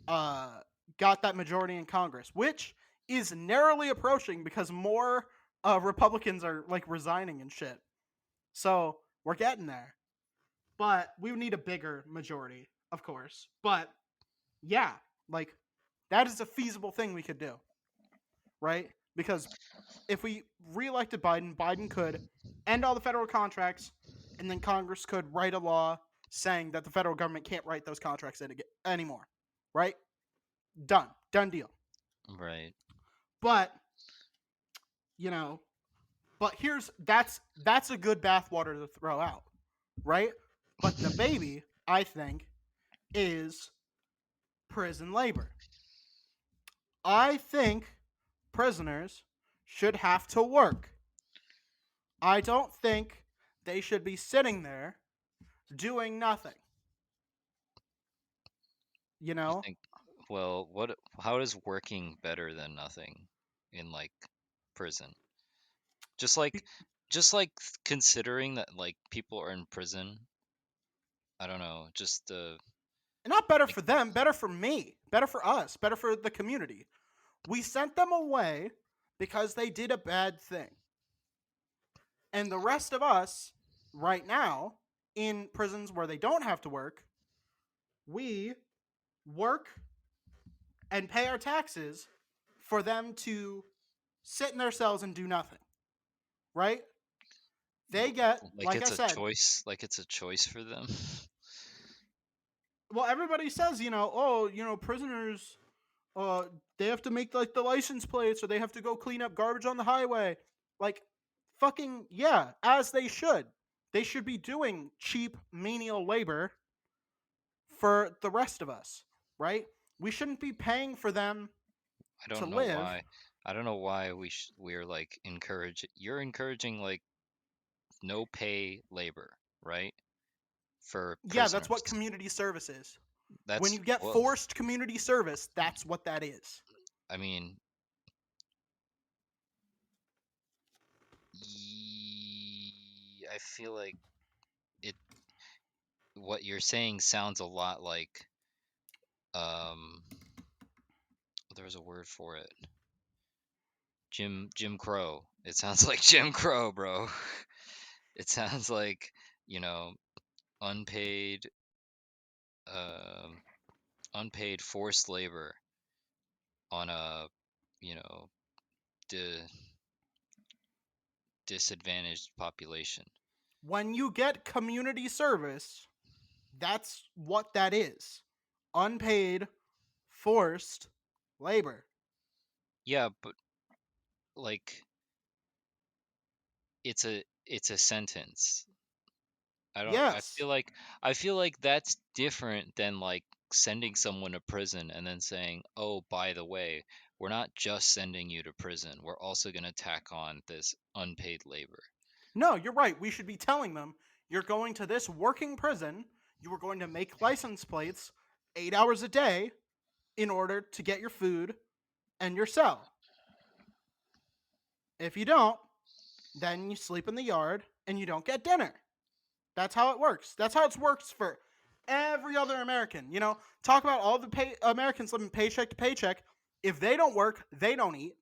uh got that majority in Congress, which is narrowly approaching because more Republicans are like resigning and shit. So we're getting there. But we would need a bigger majority, of course. But yeah, like that is a feasible thing we could do, right? Because if we reelected Biden, Biden could end all the federal contracts, and then Congress could write a law saying that the federal government can't write those contracts anymore, right? Done deal. Right. But you know, but here's that's a good bathwater to throw out, right? But the baby, I think, is prison labor. I think prisoners should have to work. I don't think they should be sitting there doing nothing. You You know, think, well, how is working better than nothing in like prison? Just like just like considering that like people are in prison. I don't know, just not better like for them, better for me, better for us, better for the community. We sent them away because they did a bad thing. And the rest of us, right now, in prisons where they don't have to work, we work and pay our taxes for them to sit in their cells and do nothing, right? They get, like like I it's a said, choice, like it's a choice for them. well, everybody says, oh, prisoners, uh, they have to make like the license plates or they have to go clean up garbage on the highway. Like, fucking yeah, as they should. They should be doing cheap menial labor for the rest of us, right? We shouldn't be paying for them I to don't know live. why. I don't know why we're like you're encouraging like no pay labor, right? For Yeah, that's what prisoners. community service is. When That's you get well, forced community service, that's what that is. I mean, I feel like it what you're saying sounds a lot like um there's a word for it. Jim Crow. It sounds like Jim Crow, bro. It sounds like, you know, unpaid um unpaid forced labor on a, you know, di disadvantaged population. When you get community service, that's what that is. Unpaid, forced labor. Yeah, but like it's a sentence. I Yes. feel like that's different than like sending someone to prison and then saying, "Oh, by the way, we're not just sending you to prison. We're also going to tack on this unpaid labor." No, you're right. We should be telling them you're going to this working prison. You are going to make license plates 8 hours a day in order to get your food and your cell. If you don't, then you sleep in the yard and you don't get dinner. That's how it works. That's how it works for every other American. Talk about all the Americans living paycheck to paycheck. If they don't work, they don't eat.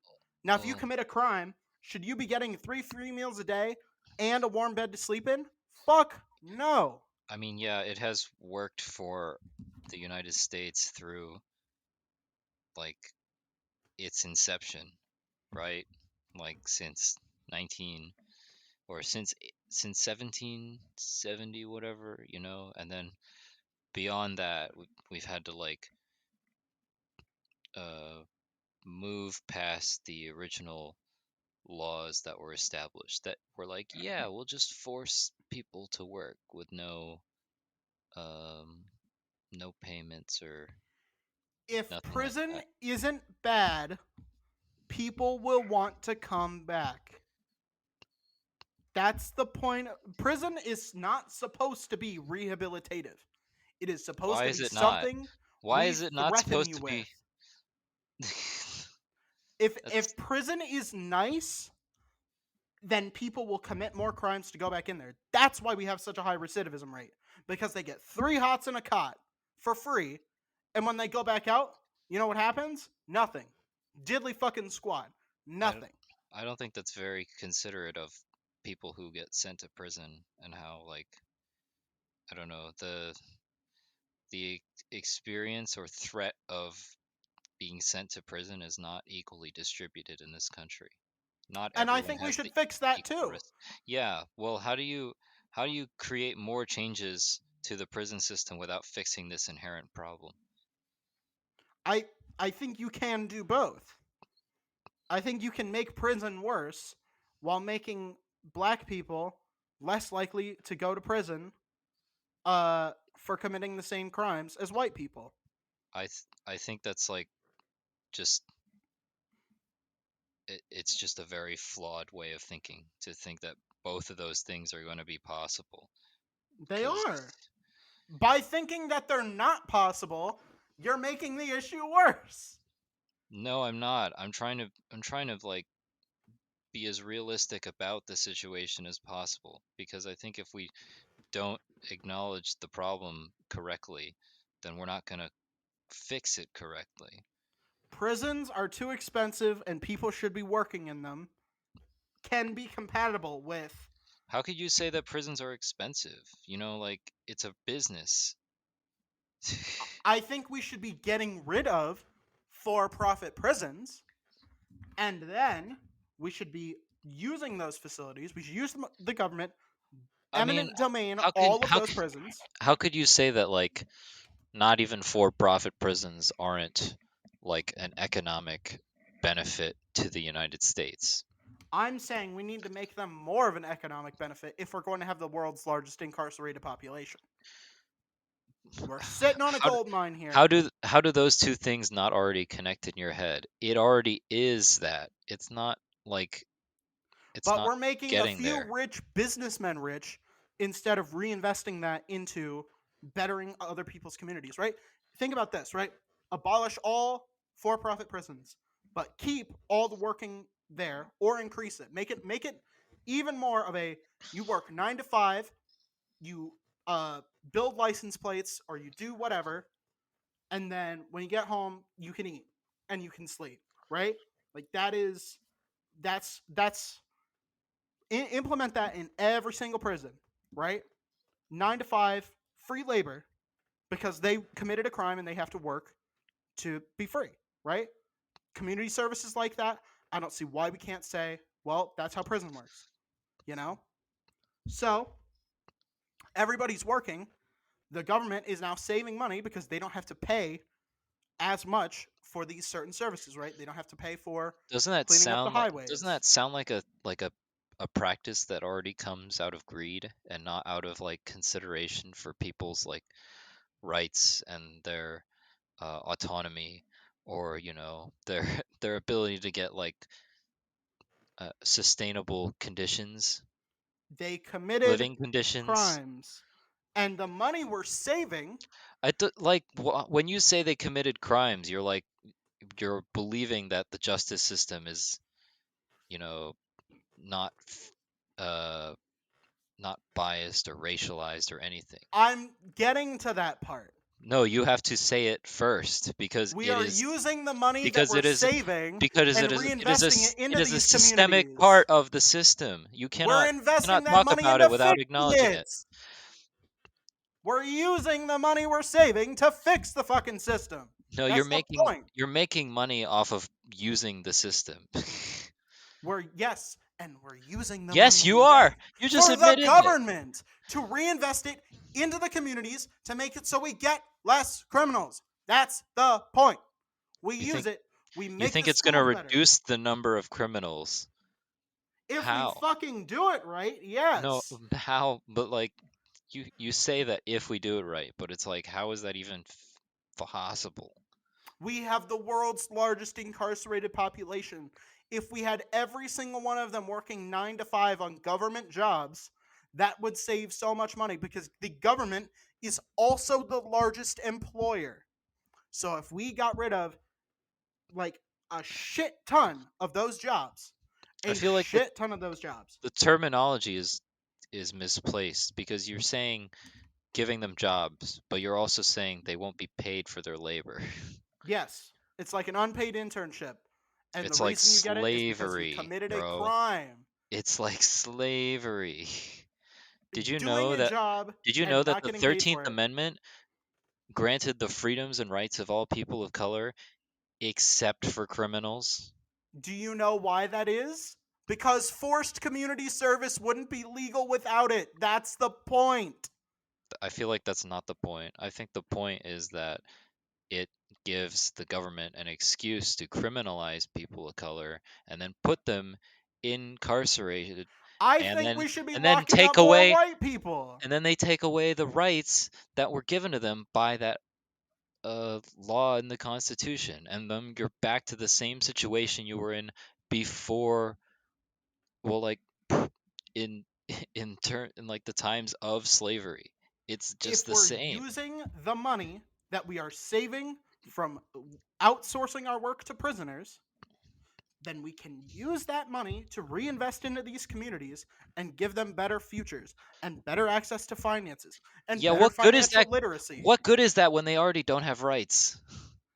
Now, if you Well, commit a crime, should you be getting three free meals a day and a warm bed to sleep in? Fuck no. I mean, yeah, it has worked for the United States through like its inception, right? Like since 19 or since 1770 whatever, and then beyond that we've had to like uh move past the original laws that were established that were like, yeah, we'll just force people to work with um, no payments or If nothing like prison that. isn't bad, people will want to come back. That's the point. Prison is not supposed to be rehabilitative. It is supposed Why to is be it not? something Why we is it not threaten supposed you to with. be? If That's prison is nice, then people will commit more crimes to go back in there. That's why we have such a high recidivism rate, because they get 3 hots in a cot for free, and when they go back out, you know what happens? Nothing. Diddly fucking squat. I don't, Nothing. I don't think that's very considerate of people who get sent to prison and how, like, I don't know, the experience or threat of being sent to prison is not equally distributed in this country. Not And I everyone think we has the should fix that equal too. risk. Yeah, well, how do you create more changes to the prison system without fixing this inherent problem? I I think you can do both. I think you can make prison worse while making black people less likely to go to prison for committing the same crimes as white people. I think that's like just it's just a very flawed way of thinking to think that both of those things are going to be possible. They Because are. By thinking that they're not possible, you're making the issue worse. no, I'm not. I'm trying to like be as realistic about the situation as possible because I think if we don't acknowledge the problem correctly, then we're not going to fix it correctly. Prisons are too expensive and people should be working in them. Can be compatible with. How could you say that prisons are expensive? Like it's a business. I think we should be getting rid of for profit prisons, and then we should be using those facilities. We should use the government, I mean, eminent domain, how can all of how those c- prisons. how could you say that like not even for-profit prisons aren't like an economic benefit to the United States? I'm saying we need to make them more of an economic benefit if we're going to have the world's largest incarcerated population. We're sitting on a How do, gold mine how here, do how do those two things not already connect in your head? It already is that. It's not like it's but not we're making a getting few there. rich businessmen rich instead of reinvesting that into bettering other people's communities, right? Think about this, right? Abolish all for-profit prisons, but keep all the working there or increase it. Make it even more of a you work 9 to 5, you uh build license plates or you do whatever, and then when you get home you can eat and you can sleep, right? Like that's implement that in every single prison, right? 9 to 5, free labor, because they committed a crime and they have to work to be free, right? Community services like that. I don't see why we can't say, well, that's how prison works, you know? So everybody's working. The government is now saving money because they don't have to pay as much for these certain services, right? They don't have to pay for Doesn't that cleaning up the sound like doesn't highways. that sound like a practice that already comes out of greed and not out of like consideration for people's like rights and their autonomy or their their ability to get like sustainable conditions, They committed living conditions. crimes. And the money we're saving, Like when you say they committed crimes, you're believing that the justice system is you know not uh not biased or racialized or anything. I'm getting to that part. No, you have to say it first because We it are is using the money that because we're it is saving because and reinvesting it it into is a these systemic communities. part of the system. We're You investing cannot that talk money about it into without fixing acknowledging it. it. We're using the money we're saving to fix the fucking system. No, That's the point. you're making money off of using the system. We're using the money Yes, you we are. make You just for the admitted it. government to reinvest it into the communities to make it so we get less criminals. That's the point. We You use think it. We you make think the it's going to schools better. reduce the number of criminals? If we How? fucking do it right, No, yes. how? But like, you say that if we do it right, but it's like, how is that even possible? We have the world's largest incarcerated population. If we had every single one of them working 9 to 5 on government jobs, that would save so much money because the government is also the largest employer. So if we got rid of like a shit ton of those jobs, I a feel like the shit ton of those jobs, the terminology is misplaced because you're saying giving them jobs, but you're also saying they won't be paid for their labor. yes, it's like an unpaid internship. And the It's like reason you get it is because you slavery, committed a bro. crime. It's like slavery. Did you Doing know a that job did you know and that not the getting paid 13th for it. Amendment granted the freedoms and rights of all people of color except for criminals? Do you know why that is? Because forced community service wouldn't be legal without it. That's the point. I feel like that's not the point. I think the point is that it gives the government an excuse to criminalize people of color and then put them incarcerated I and think then we should be and then locking take up more away white people. and then they take away the rights that were given to them by that law in the Constitution, and then you're back to the same situation you were in before. Well, like in in like the times of slavery, it's just If the we're same. using the money that we are saving from outsourcing our work to prisoners, then we can use that money to reinvest into these communities and give them better futures and better access to finances and Yeah, better what good is financial that? literacy. What good is that when they already don't have rights?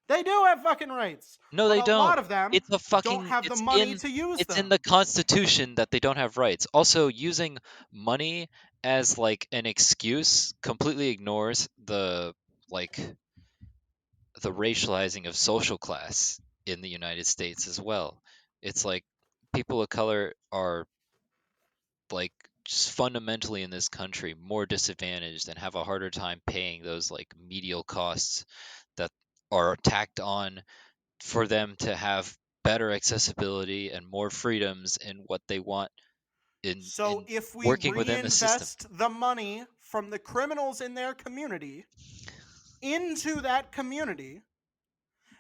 They do have fucking rights, No, but they a don't. lot of them It's a don't fucking have the money to use it's in the them. Constitution that they don't have rights. Also, using money as like an excuse completely ignores like the racializing of social class in the United States as well. It's like people of color are like just fundamentally in this country more disadvantaged and have a harder time paying those like medial costs that are tacked on for them to have better accessibility and more freedoms in what they want So in if we working within the system. reinvest the money from the criminals in their community into that community,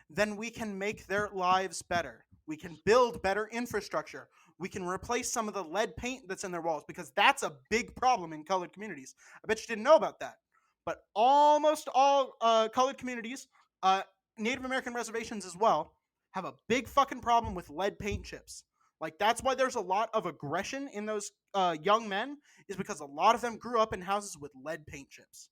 then we can make their lives better. We can build better infrastructure. We can replace some of the lead paint that's in their walls because that's a big problem in colored communities. I bet you didn't know about that. But almost all colored communities, uh, Native American reservations as well, have a big fucking problem with lead paint chips. Like that's why there's a lot of aggression in those young men, is because a lot of them grew up in houses with lead paint chips.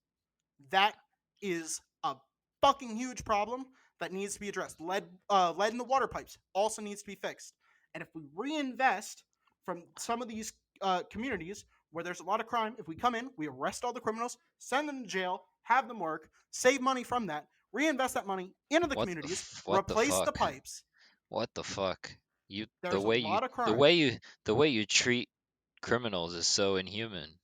That is a fucking huge problem that needs to be addressed. Lead in the water pipes also needs to be fixed. And if we reinvest from some of these communities where there's a lot of crime, if we come in, we arrest all the criminals, send them to jail, have them work, save money from that, reinvest that money into the communities, What the replace the fuck? pipes, What the fuck? You there's a lot of the crime. way you treat criminals is so inhuman.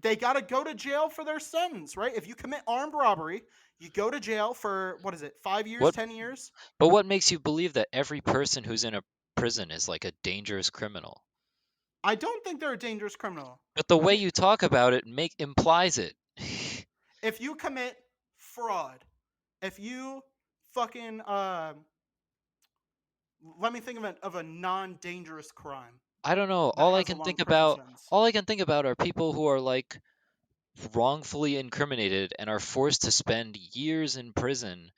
They got to go to jail for their sentence, right? If you commit armed robbery, you go to jail for what is it, 5 years, What 10 years? but what makes you believe that every person who's in a prison is like a dangerous criminal? I don't think they're a dangerous criminal. But the I way think you talk about it make implies it. if you commit fraud, if you fucking let me think of a non-dangerous crime I don't know. that has a long prison sentence. All I can think about are people who are like wrongfully incriminated and are forced to spend years in prison,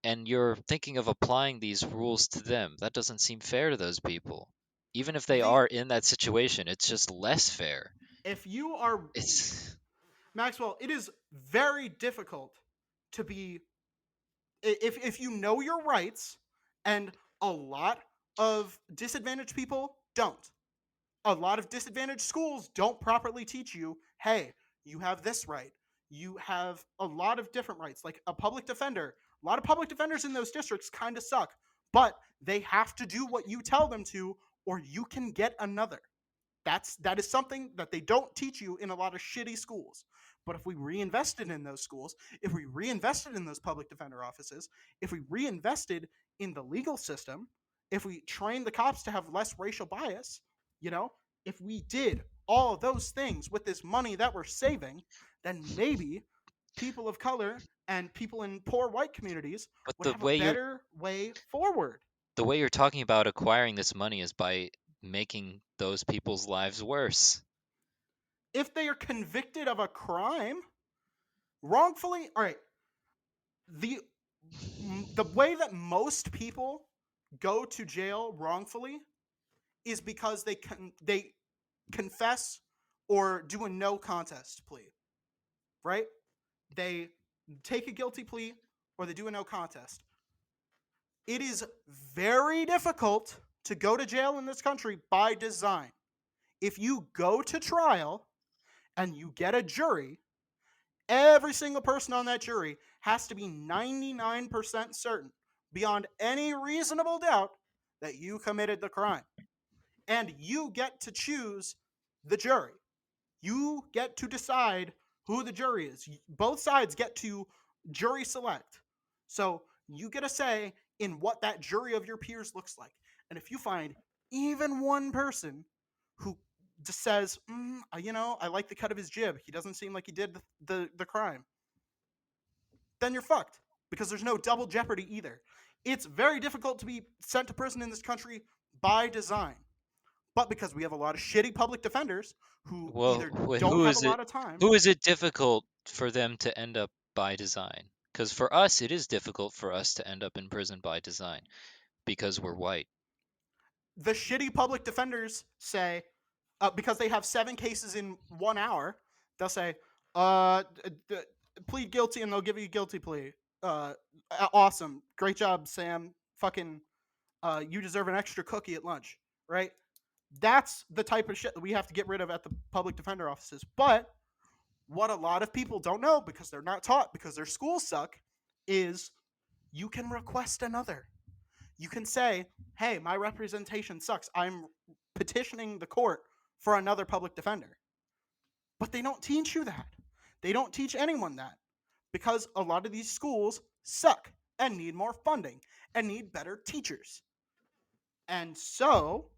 and you're thinking of applying these rules to them. That doesn't seem fair to those people. Even if they The are in that situation, it's just less fair. If you are It's Maxwell, it is very difficult to be if you know your rights, and a lot of disadvantaged people don't. A lot of disadvantaged schools don't properly teach you, hey, you have this right. You have a lot of different rights, like a public defender. A lot of public defenders in those districts kind of suck, but they have to do what you tell them to, or you can get another. That is something that they don't teach you in a lot of shitty schools. But if we reinvested in those schools, if we reinvested in those public defender offices, if we reinvested in the legal system, if we train the cops to have less racial bias, you know, if we did all of those things with this money that we're saving, then maybe people of color and people in poor white communities But would have a better way forward. the way you're talking about acquiring this money is by making those people's lives worse. If they are convicted of a crime wrongfully, all right, the the way that most people go to jail wrongfully is because they confess or do a no contest plea, right? They take a guilty plea or they do a no contest. It is very difficult to go to jail in this country by design. If you go to trial and you get a jury, every single person on that jury has to be 99% certain, beyond any reasonable doubt, that you committed the crime. And you get to choose the jury. You get to decide who the jury is. Both sides get to jury select. So you get a say in what that jury of your peers looks like. And if you find even one person who just says, I like the cut of his jib, he doesn't seem like he did the crime, then you're fucked, because there's no double jeopardy either. It's very difficult to be sent to prison in this country by design. But because we have a lot of shitty public defenders who Well, either don't have a lot of time. who is it difficult for them to end up by design? Because for us, it is difficult for us to end up in prison by design because we're white. The shitty public defenders say, because they have 7 cases in 1 hour, they'll say, plead guilty, and they'll give you a guilty plea. Awesome. Great job, Sam. Fucking, you deserve an extra cookie at lunch, right? That's the type of shit that we have to get rid of at the public defender offices. But what a lot of people don't know, because they're not taught, because their schools suck, is you can request another. You can say, hey, my representation sucks. I'm petitioning the court for another public defender. But they don't teach you that. They don't teach anyone that, because a lot of these schools suck and need more funding and need better teachers. And so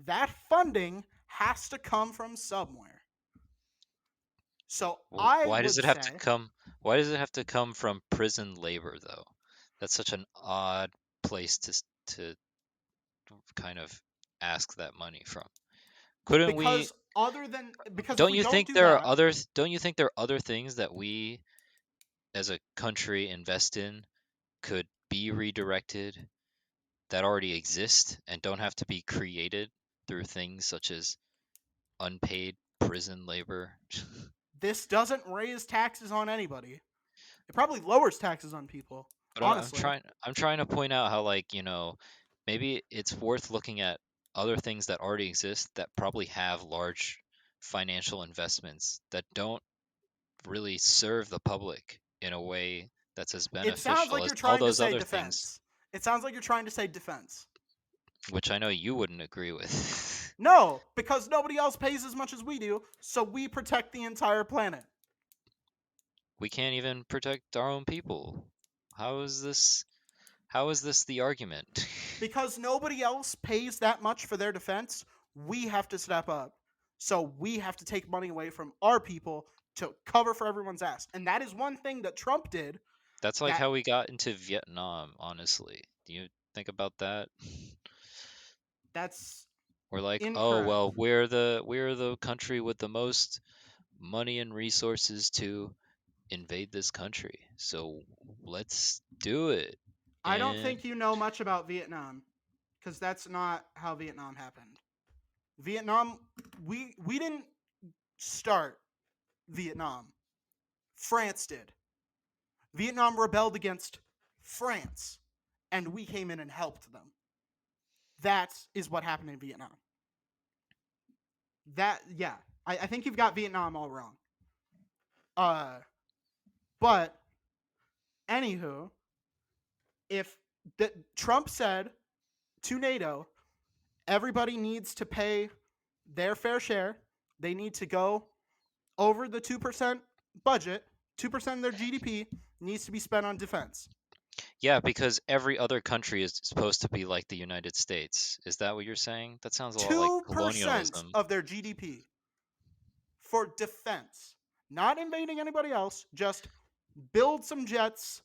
that funding has to come from somewhere. So I Why does would it have to say, come? Why does it have to come from prison labor, though? That's such an odd place to kind of ask that money from. Couldn't we? because if Don't we you don't think do there are that, other? Don't you think there are other things that we, as a country, invest in could be redirected that already exist and don't have to be created through things such as unpaid prison labor? this doesn't raise taxes on anybody. It probably lowers taxes on people, But honestly. I'm trying to point out how, like, maybe it's worth looking at other things that already exist that probably have large financial investments that don't really serve the public in a way that's as It sounds beneficial like as you're all trying to those say other things, defense. It sounds like you're trying to say defense. which I know you wouldn't agree with. No, because nobody else pays as much as we do, so we protect the entire planet. We can't even protect our own people. How is this? How is this the argument? Because nobody else pays that much for their defense, we have to step up. So we have to take money away from our people to cover for everyone's ass. And that is one thing that Trump did. That's like That how we got into Vietnam, honestly. Do you think about that? that's We're like, oh incorrect. well, we're the country with the most money and resources to invade this country. So let's do it. I don't And think you know much about Vietnam, because that's not how Vietnam happened. Vietnam, we didn't start Vietnam. France did. Vietnam rebelled against France, and we came in and helped them. That is what happened in Vietnam. Yeah, I think you've got Vietnam all wrong. Uh, but anywho, if Trump said to NATO, everybody needs to pay their fair share, they need to go over the 2% budget, 2% of their GDP needs to be spent on defense. Yeah, because every other country is supposed to be like the United States. Is that what you're saying? That sounds a lot like 2% colonialism. of their GDP for defense. Not invading anybody else, just build some jets,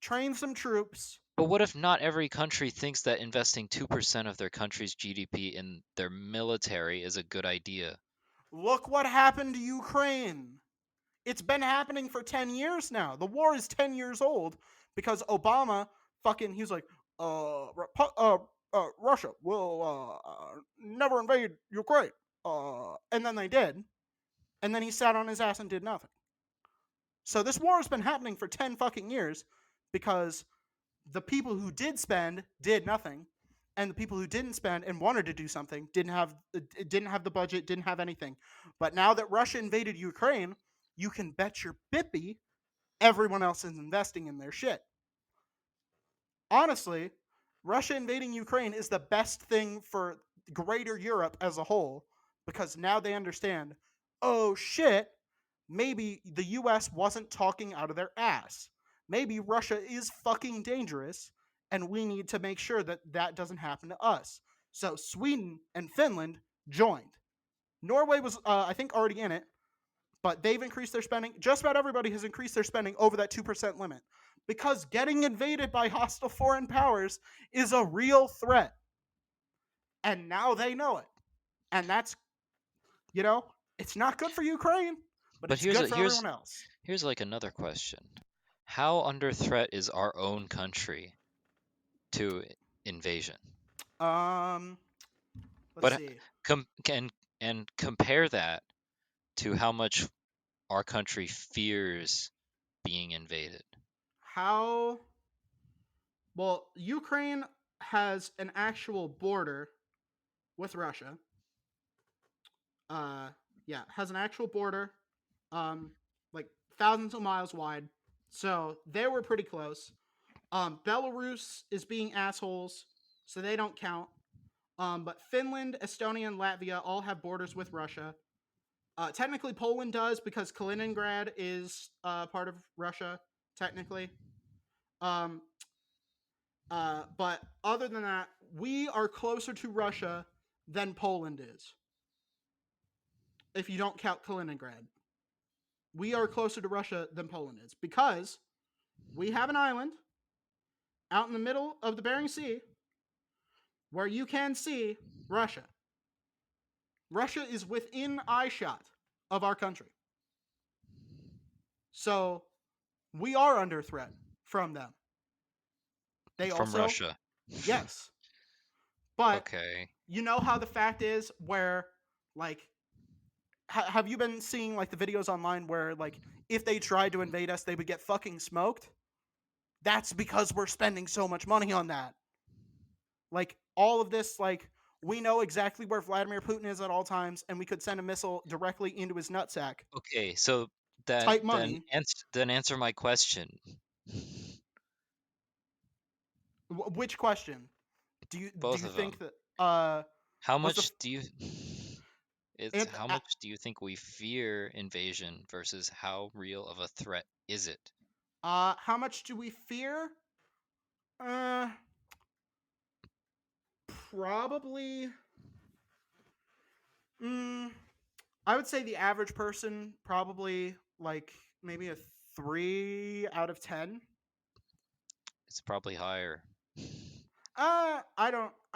train some troops. But what if not every country thinks that investing 2% of their country's GDP in their military is a good idea? Look what happened to Ukraine. It's been happening for 10 years now. The war is 10 years old because Obama he's like, Russia will never invade Ukraine. And then they did. And then he sat on his ass and did nothing. So this war has been happening for 10 fucking years because the people who did spend did nothing, and the people who didn't spend and wanted to do something didn't have the budget, didn't have anything. But now that Russia invaded Ukraine, you can bet your bippy everyone else is investing in their shit. Honestly, Russia invading Ukraine is the best thing for greater Europe as a whole because now they understand, oh shit, maybe the US wasn't talking out of their ass. Maybe Russia is fucking dangerous and we need to make sure that that doesn't happen to us. So Sweden and Finland joined. Norway was, I think, already in it, but they've increased their spending. Just about everybody has increased their spending over that 2% limit because getting invaded by hostile foreign powers is a real threat. And now they know it. And that's, it's not good for Ukraine, but But it's good for everyone else. here's like another question. How under threat is our own country to invasion? Um, let's But see. and compare that to how much our country fears being invaded. How well Ukraine has an actual border with Russia. Uh, yeah, has an actual border, um, like thousands of miles wide. So they were pretty close. Belarus is being assholes, so they don't count. But Finland, Estonia, and Latvia all have borders with Russia. Technically, Poland does because Kaliningrad is part of Russia. Technically, um, but other than that, we are closer to Russia than Poland is. If you don't count Kaliningrad, we are closer to Russia than Poland is because we have an island out in the middle of the Bering Sea where you can see Russia. Russia is within eyeshot of our country. So we are under threat from them. They From also, Russia. yes. But Okay. you know how the fact is where, like, have you been seeing, like, the videos online where, like, if they tried to invade us, they would get fucking smoked? That's because we're spending so much money on that. Like, all of this, like, we know exactly where Vladimir Putin is at all times, and we could send a missile directly into his nutsack. Okay, so then Type money. answer my question. Which question? Do Both you of think them. that How was the much do you it's anth- how much do you think we fear invasion versus how real of a threat is it? how much do we fear? Uh, Probably. Mm, I would say the average person probably like maybe a 3 out of 10. It's probably higher. I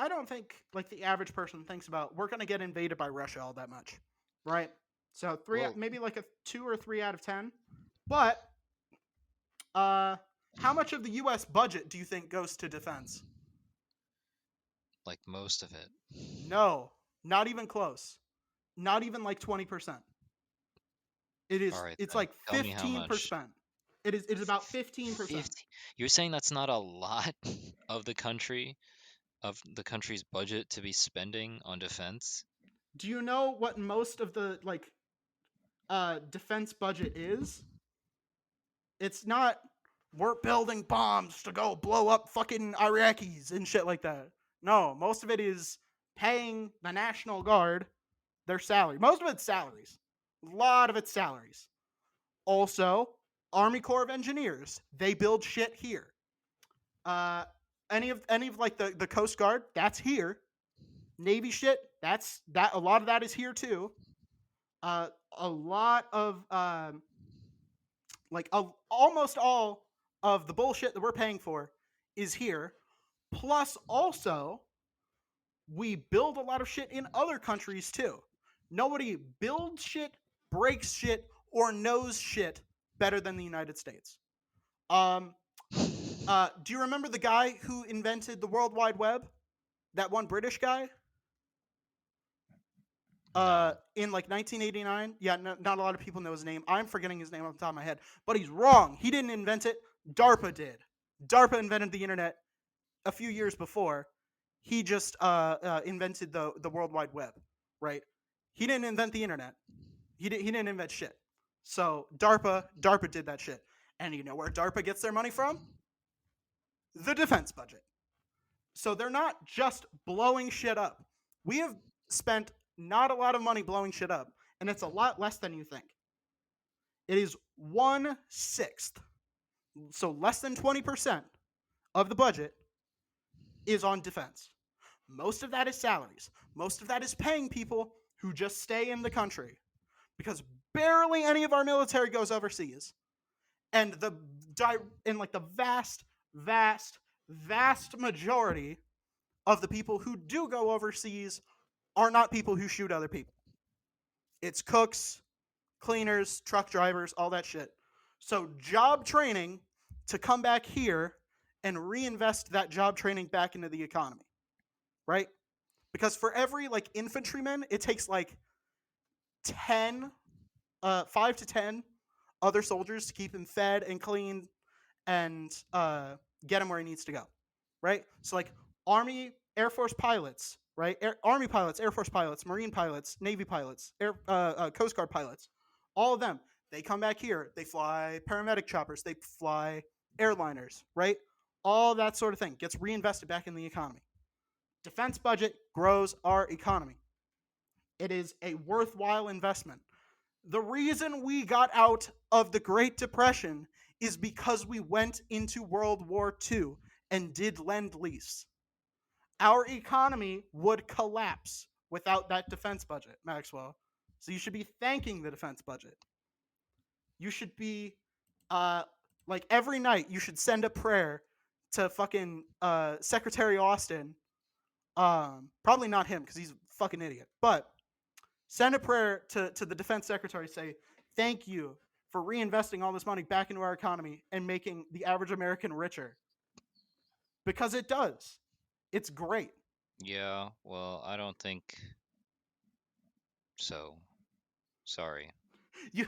don't think like the average person thinks about we're gonna get invaded by Russia all that much, right? So Well, maybe like a 2 or 3 out of 10. But how much of the U.S. budget do you think goes to defense? like most of it. No, not even close. Not even like 20%. It All is. right It's then. like Tell me how much. 15%. It is about 15%. 50. You're saying that's not a lot of the country's budget to be spending on defense? Do you know what most of the like defense budget is? It's not we're building bombs to go blow up fucking Iraqis and shit like that. No, most of it is paying the National Guard their salary. Most of it's salaries. A lot of it's salaries. Also, Army Corps of Engineers, they build shit here. Uh, any of like the Coast Guard, that's here. Navy shit, that's that. A lot of that is here too. A lot of almost all of the bullshit that we're paying for is here. Plus, also, we build a lot of shit in other countries too. Nobody builds shit, breaks shit, or knows shit better than the United States. Um, do you remember the guy who invented the World Wide Web? That one British guy? No. In like 1989. Yeah, not a lot of people know his name. I'm forgetting his name off the top of my head, but he's wrong. He didn't invent it. DARPA did. DARPA invented the internet a few years before. He just invented the World Wide Web, right? He didn't invent the internet. He didn't invent shit. So DARPA did that shit. And you know where DARPA gets their money from? The defense budget. So they're not just blowing shit up. We have spent not a lot of money blowing shit up, and it's a lot less than you think. It is 1/6, so less than 20% of the budget is on defense. Most of that is salaries. Most of that is paying people who just stay in the country because barely any of our military goes overseas. And the vast majority of the people who do go overseas are not people who shoot other people. It's cooks, cleaners, truck drivers, all that shit. So job training to come back here and reinvest that job training back into the economy, right? Because for every like infantryman, it takes like 10, 5 to 10 other soldiers to keep him fed and clean and get him where he needs to go, right? So like Army, Air Force pilots, right? Army pilots, Air Force pilots, Marine pilots, Navy pilots, Coast Guard pilots, all of them. They come back here. They fly paramedic choppers. They fly airliners, right? All that sort of thing gets reinvested back in the economy. Defense budget grows our economy. It is a worthwhile investment. The reason we got out of the Great Depression is because we went into World War II and did Lend Lease. Our economy would collapse without that defense budget, Maxwell. So you should be thanking the defense budget. You should be, like every night, you should send a prayer to fucking Secretary Austin. Probably not him because he's a fucking idiot, but send a prayer to the defense secretary. Say, thank you for reinvesting all this money back into our economy and making the average American richer. Because it does. It's great. Yeah, well, I don't think so. Sorry. You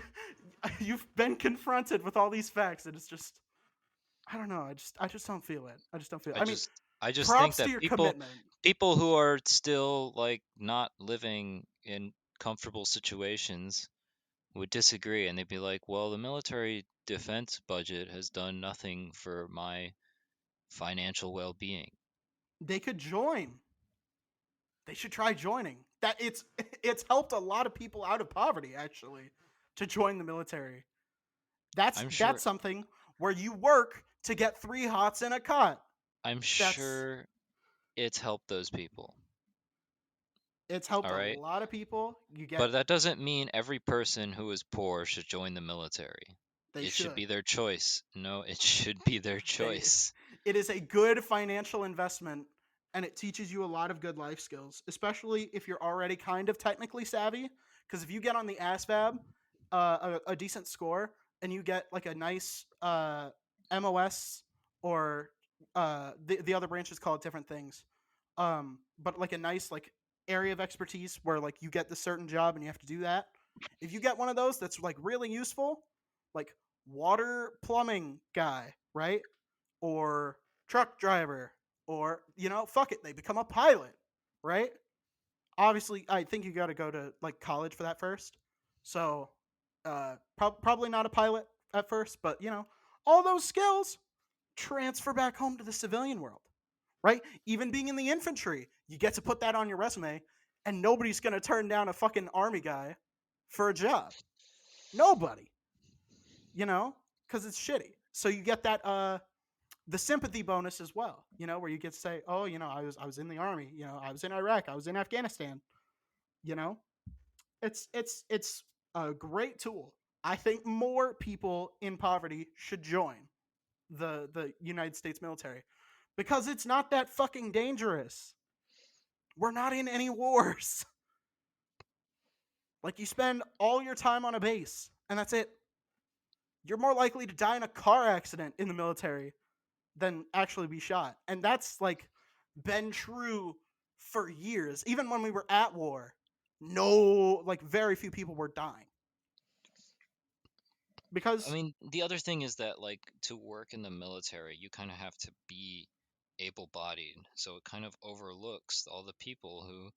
you've been confronted with all these facts, and it's just I don't know. I just don't feel it. I just don't feel it. I I mean, just I just think props to that your people commitment. people who are still like not living in comfortable situations would disagree and they'd be like, "Well, the military defense budget has done nothing for my financial well-being." They could join. They should try joining. That it's helped a lot of people out of poverty actually to join the military. That's I'm sure that's something where you work to get 3 hots in a cot. I'm That's sure it's helped those people. it's helped All a right? lot of people. You But get that doesn't mean every person who is poor should join the military. they It should should. be their choice. No, it should be their They choice. it is a good financial investment and it teaches you a lot of good life skills, especially if you're already kind of technically savvy. Because if you get on the ASVAB, a decent score, and you get like a nice MOS or the other branches call it different things, but like a nice like area of expertise where like you get the certain job and you have to do that. If you get one of those that's like really useful, like water plumbing guy, right? Or truck driver, or fuck it, they become a pilot, right? Obviously, I think you got to go to like college for that first. So, probably not a pilot at first, but all those skills transfer back home to the civilian world, right? Even being in the infantry, you get to put that on your resume, and nobody's gonna turn down a fucking army guy for a job. Nobody, because it's shitty. So you get that the sympathy bonus as well, where you get to say, oh, I was in the army, I was in Iraq, I was in Afghanistan, you know. It's a great tool. I think more people in poverty should join the United States military because it's not that fucking dangerous. We're not in any wars. Like, you spend all your time on a base and that's it. You're more likely to die in a car accident in the military than actually be shot. And that's like been true for years. Even when we were at war, very few people were dying. I Because mean, the other thing is that, like, to work in the military, you kind of have to be able-bodied, so it kind of overlooks all the people who,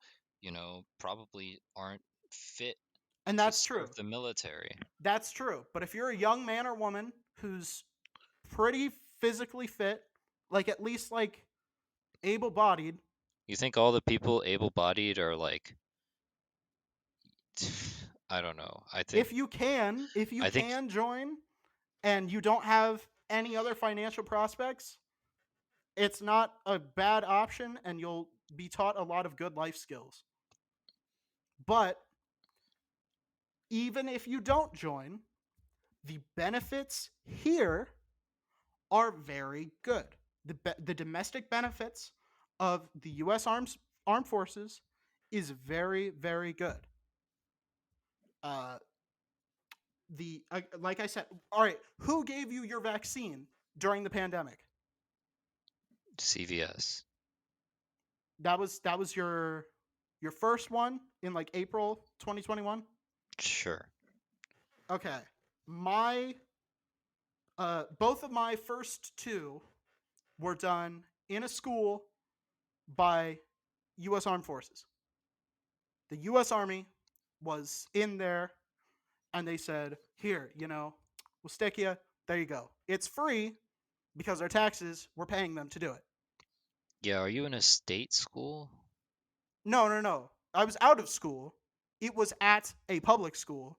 probably aren't fit and to that's serve true. the military. That's true. But if you're a young man or woman who's pretty physically fit, like at least like able-bodied, You think all the people able-bodied are like, I don't know. if you can I think join and you don't have any other financial prospects, it's not a bad option and you'll be taught a lot of good life skills. But even if you don't join, the benefits here are very good. The domestic benefits of the U.S. armed forces is very, very good. Uh, like I said, all right. Who gave you your vaccine during the pandemic? CVS. That was your first one in like April 2021. Sure. Okay, my both of my first two were done in a school by U.S. Armed Forces. The U.S. Army was in there, and they said, "Here, we'll stick you. There you go. It's free because our taxes, we're paying them to do it." Yeah, are you in a state school? No, no, no. I was out of school. It was at a public school.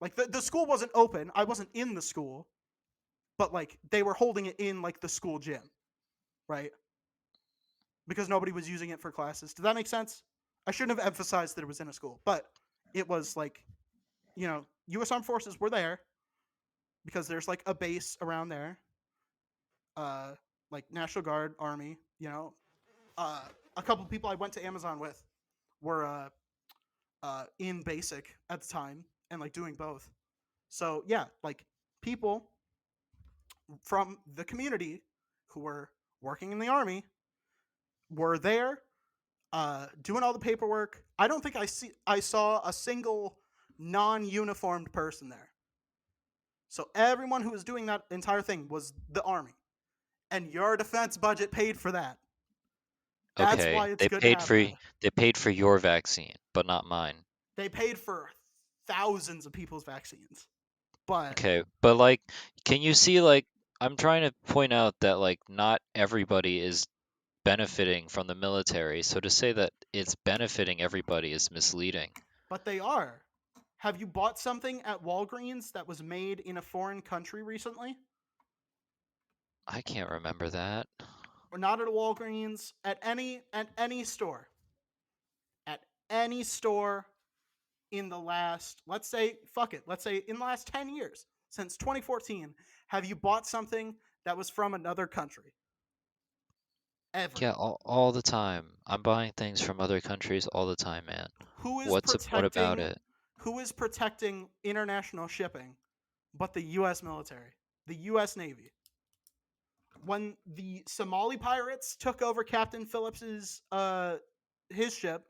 Like, the school wasn't open. I wasn't in the school, but like they were holding it in like the school gym, right? Because nobody was using it for classes. Does that make sense? I shouldn't have emphasized that it was in a school, but it was like, U.S. Armed Forces were there because there's like a base around there, uh, like National Guard, Army. A couple people I went to Amazon with were in basic at the time and like doing both. So yeah, like people from the community who were working in the army were there, doing all the paperwork. I don't think I saw a single non-uniformed person there. So everyone who was doing that entire thing was the army, and your defense budget paid for that. That's Okay, why it's good to have that. they paid for your vaccine, but not mine. They paid for thousands of people's vaccines, but Okay, but like, can you see, like, I'm trying to point out that, like, not everybody is benefiting from the military, so to say that it's benefiting everybody is misleading. they are. Have you bought something at Walgreens that was made in a foreign country recently? I can't remember that. Or not at a Walgreens, at any store. At any store in the last, let's say, fuck it, let's say in the last 10 years, since 2014, have you bought something that was from another country? Ever? Yeah, all the time. I'm buying things from other countries all the time, man. Who is What about protecting it? who is protecting international shipping but the US military, the US Navy? When the Somali pirates took over Captain Phillips's his ship,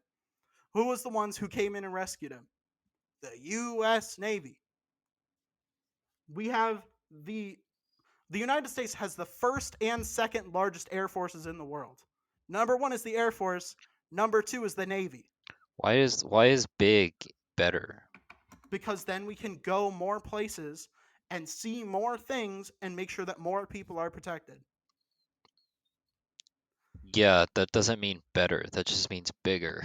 who was the ones who came in and rescued him? The US Navy. We have the United States has the first and second largest air forces in the world. Number 1 is the Air Force, number 2 is the Navy. Why is big better? Because then we can go more places and see more things and make sure that more people are protected. Yeah, that doesn't mean better. That just means bigger.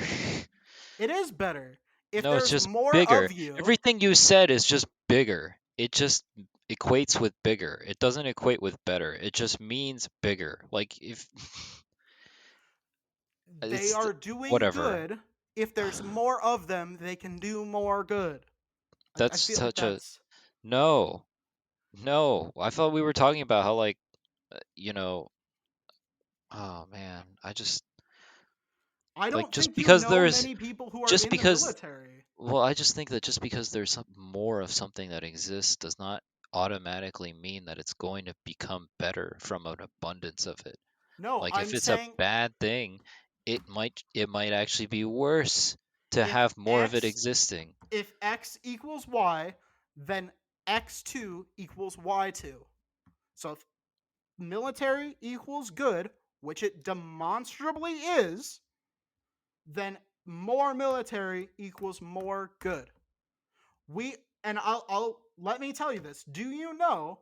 It is better. If No, it's there's just more bigger. of you, Everything you said is just bigger. It just equates with bigger. It doesn't equate with better. It just means bigger. Like if They it's are doing whatever. good. If there's more of them, they can do more good. I That's feel like such a that's. no, no. I thought we were talking about how like you know, oh man, I just I like don't just think you because know there's many people who are just in the because military. well, I just think that just because there's some more of something that exists does not automatically mean that it's going to become better from an abundance of it. No, Like if I'm it's a saying bad thing, it might actually be worse to if have more of it X existing. if X equals Y, then X2 equals Y2. So if military equals good, which it demonstrably is, then more military equals more good. We and I'll let me tell you this. Do you know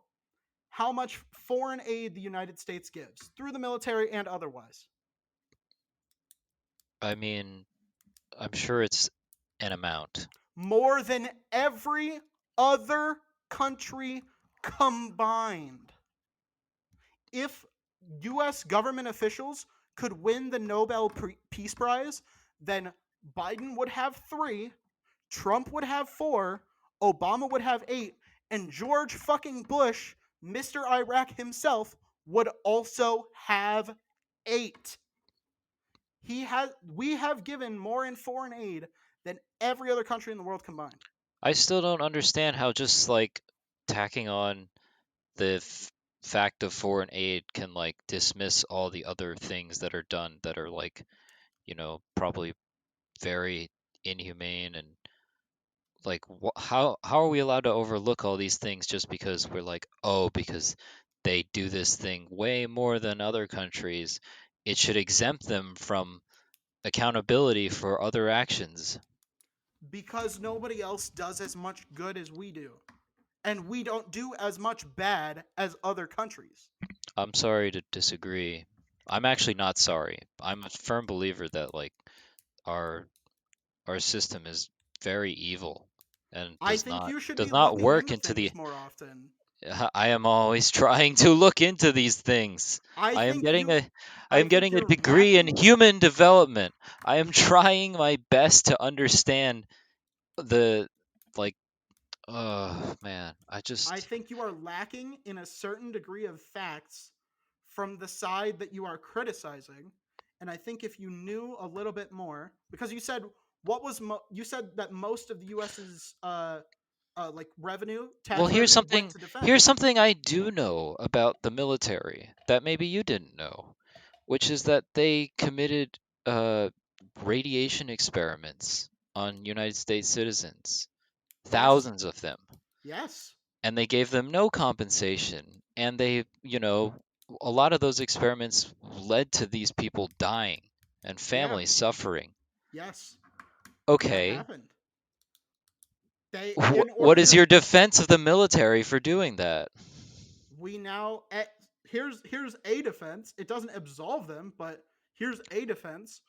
how much foreign aid the United States gives through the military and otherwise? I mean, I'm sure it's an amount. More than every other country combined. If US government officials could win the Nobel Peace Prize, then Biden would have 3, Trump would have 4, Obama would have 8, and George fucking Bush, Mr. Iraq himself, would also have 8. We have given more in foreign aid than every other country in the world combined. I still don't understand how just like tacking on the fact of foreign aid can like dismiss all the other things that are done that are like, probably very inhumane and like how are we allowed to overlook all these things just because we're like, oh, because they do this thing way more than other countries, it should exempt them from accountability for other actions. Because nobody else does as much good as we do. And we don't do as much bad as other countries. I'm sorry to disagree. I'm actually not sorry. I'm a firm believer that like our our system is very evil and I does think not you should does be not looking work into into the things more often. I am always trying to look into these things. I I am think getting you a I I am think getting a you're degree in lacking human development. I am trying my best to understand the like oh man, I I just think you are lacking in a certain degree of facts from the side that you are criticizing. And I think if you knew a little bit more, because you said you said that most of the U.S.'s like revenue, well, tax revenue, went to here's defense. something I do know about the military that maybe you didn't know, which is that they committed uh radiation experiments on United States citizens, Yes, thousands of them. yes, And they gave them no compensation. And a lot of those experiments led to these people dying and yeah, families suffering. yes. That Okay, happened. They, in what order is to, your defense of the military for doing that? we now here's a defense. It doesn't absolve them, but here's a defense.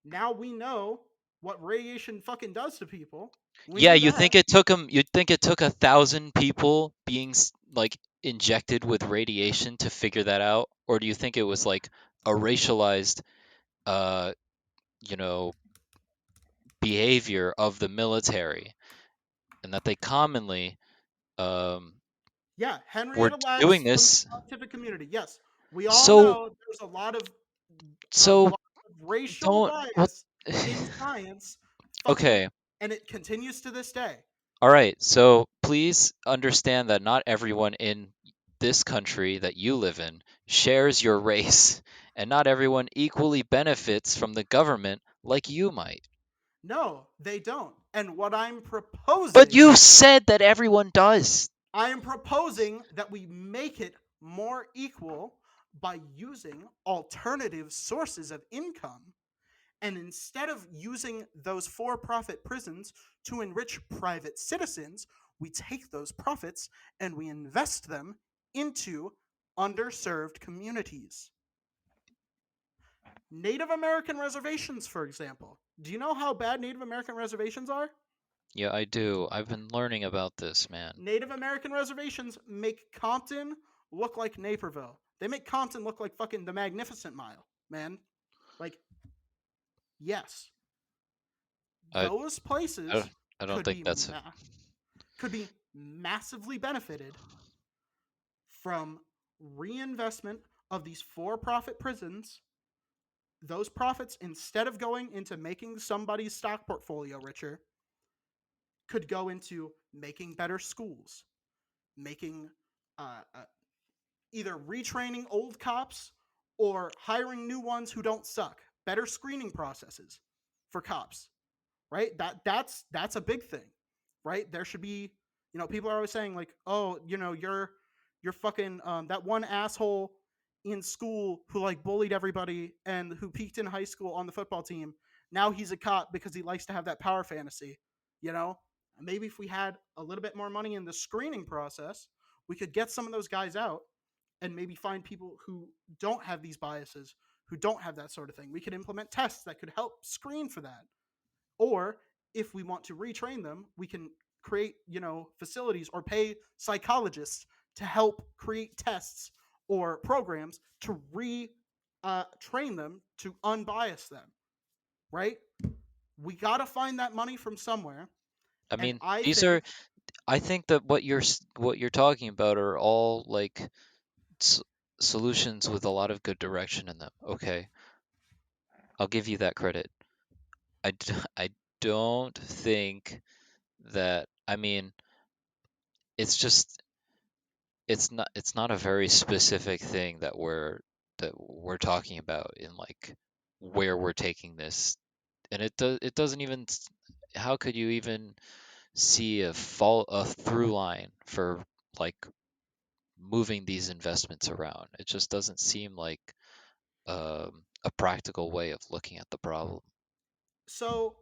Now we know what radiation fucking does to people. We Yeah, knew you that. think it took them? You think it took 1,000 people being like injected with radiation to figure that out, or do you think it was like a racialized, uh, you know, behavior of the military, and that they commonly um, Yeah, were Henrietta doing Lacks from the this? scientific community. Yes, we all So know there's a so lot of racial don't what? bias in science, fucking, Okay. and it continues to this day. All right. So please understand that not everyone in this country that you live in shares your race, and not everyone equally benefits from the government like you might. No, they don't. And what But you said that everyone does. I am proposing that we make it more equal by using alternative sources of income. And instead of using those for profit prisons to enrich private citizens, we take those profits and we invest them into underserved communities. Native American reservations, for example. Do you know how bad Native American reservations are? Yeah, I do. I've been learning about this, man. Native American reservations make Compton look like Naperville. They make Compton look like fucking the Magnificent Mile, man. Like, yes, I those I don't, places I don't could think be that's could be massively benefited from reinvestment of these for-profit prisons. Those profits, instead of going into making somebody's stock portfolio richer, could go into making better schools, making uh, either retraining old cops or hiring new ones who don't suck, better screening processes for cops, right? That's a big thing, right? There should be, people are always saying like, oh, you're fucking that one asshole in school who like bullied everybody and who peaked in high school on the football team. Now he's a cop because he likes to have that power fantasy, you know? Maybe if we had a little bit more money in the screening process, we could get some of those guys out and maybe find people who don't have these biases, who don't have that sort of thing. We could implement tests that could help screen for that. Or if we want to retrain them, we can create, facilities or pay psychologists to help create tests or programs to train them to unbias them, right? We got to find that money from somewhere. I And mean, I these are think I think that what you're talking about are all like s- solutions with a lot of good direction in them. Okay, I'll give you that credit. I don't think that, I mean, it's just it's not a very specific thing that we're talking about in like where we're taking this, and it doesn't even how could you even see a through line for like moving these investments around? It just doesn't seem like a practical way of looking at the problem. so.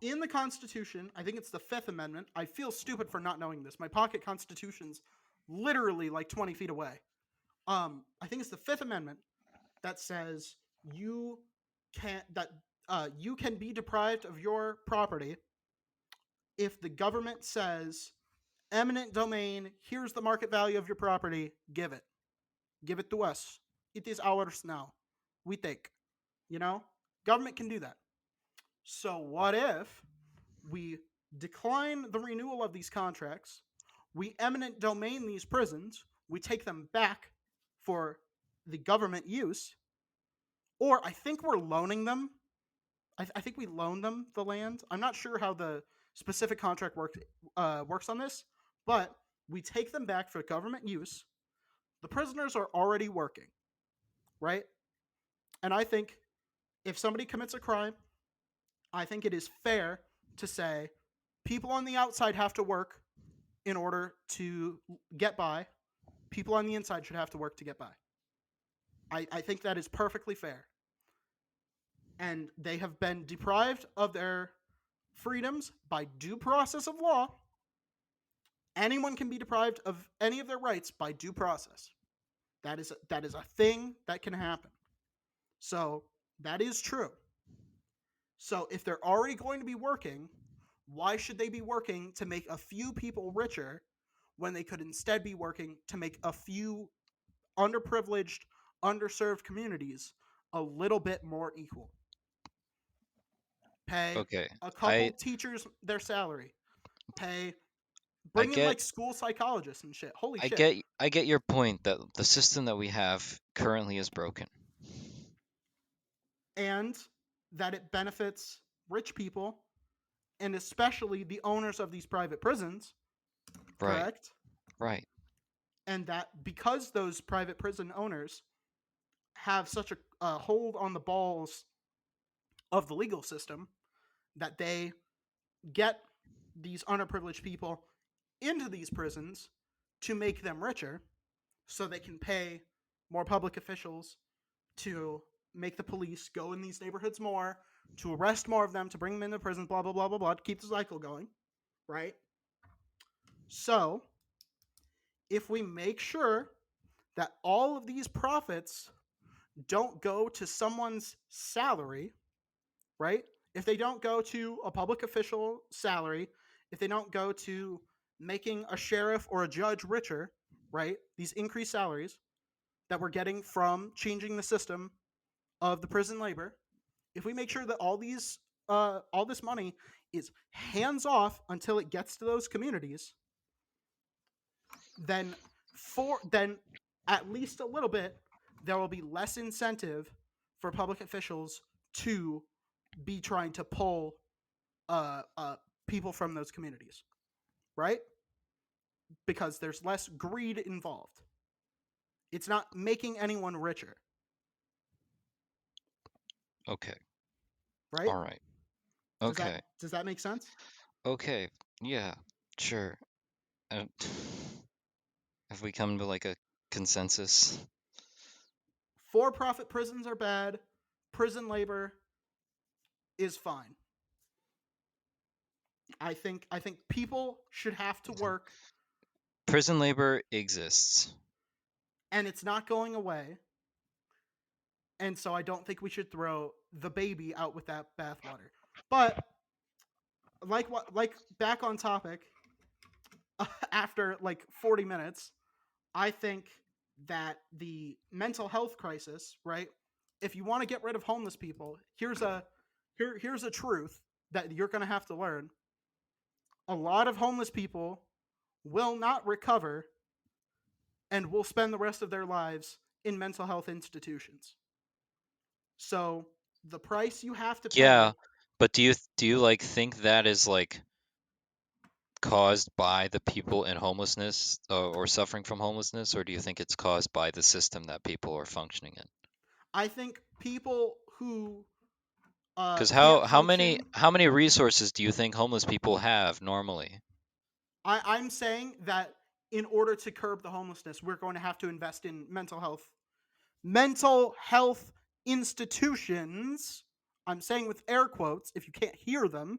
In the Constitution, I think it's the Fifth Amendment. I feel stupid for not knowing this. My pocket Constitution's literally like 20 feet away. I think it's the Fifth Amendment that says you can be deprived of your property if the government says eminent domain. Here's the market value of your property. Give it to us. It is ours now. We take. You know, government can do that. So what if we decline the renewal of these contracts? We eminent domain these prisons. We take them back for the government use, or I think we're loaning them. I think we loan them the land. I'm not sure how the specific contract works on this, but we take them back for government use. The prisoners are already working, right? And I think if somebody commits a crime, I think it is fair to say people on the outside have to work in order to get by. People on the inside should have to work to get by. I think that is perfectly fair. And they have been deprived of their freedoms by due process of law. Anyone can be deprived of any of their rights by due process. That is a thing that can happen. So that is true. So if they're already going to be working, why should they be working to make a few people richer when they could instead be working to make a few underprivileged, underserved communities a little bit more equal? Pay Okay, a couple I teachers their salary. Pay I bring in get like school psychologists and shit. Holy I shit. get I get your point that the system that we have currently is broken. And that it benefits rich people and especially the owners of these private prisons, Right, correct? right. And that because those private prison owners have such a hold on the balls of the legal system that they get these underprivileged people into these prisons to make them richer so they can pay more public officials to make the police go in these neighborhoods more, to arrest more of them, to bring them into prison, blah, blah, blah, blah, blah, to keep the cycle going, right? So if we make sure that all of these profits don't go to someone's salary, right? if they don't go to a public official salary, if they don't go to making a sheriff or a judge richer, right? These increased salaries that we're getting from changing the system of the prison labor, if we make sure that all this money is hands off until it gets to those communities, then then at least a little bit there will be less incentive for public officials to be trying to pull people from those communities, right? Because there's less greed involved. It's not making anyone richer, Okay. right? All right. Does that Okay. does that make sense? Okay. Yeah. Sure. Uh, have we come to like a consensus? For-profit prisons are bad. Prison labor is fine. I think people should have to work, Prison labor exists. and it's not going away. And so I don't think we should throw the baby out with that bathwater. But like back on topic, after like 40 minutes, I think that the mental health crisis, right? If you want to get rid of homeless people, here's a truth that you're going to have to learn. A lot of homeless people will not recover and will spend the rest of their lives in mental health institutions. So the price you have to Yeah, pay, but do you like think that is like caused by the people in homelessness or suffering from homelessness, or do you think it's caused by the system that people are functioning in? I think people who Because can't how many function. how many resources do you think homeless people have normally? I'm saying that in order to curb the homelessness, we're going to have to invest in mental health institutions. I'm saying with air quotes if you can't hear them,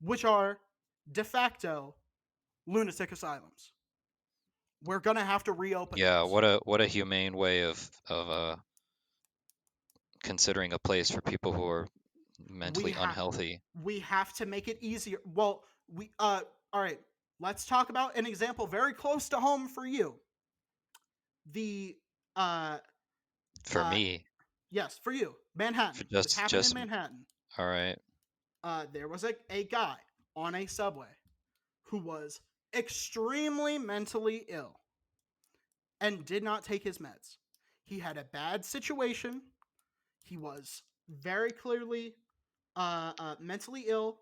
which are de facto lunatic asylums. We're going to have to reopen Yeah, those. what a humane way of considering a place for people who are We mentally have unhealthy. we have to make it easier. Well, we all right, let's talk about an example very close to home for you. The uh For uh me, yes, for you. for Manhattan. This happened in just Manhattan. all right. There was a guy on a subway who was extremely mentally ill and did not take his meds. He had a bad situation. He was very clearly mentally ill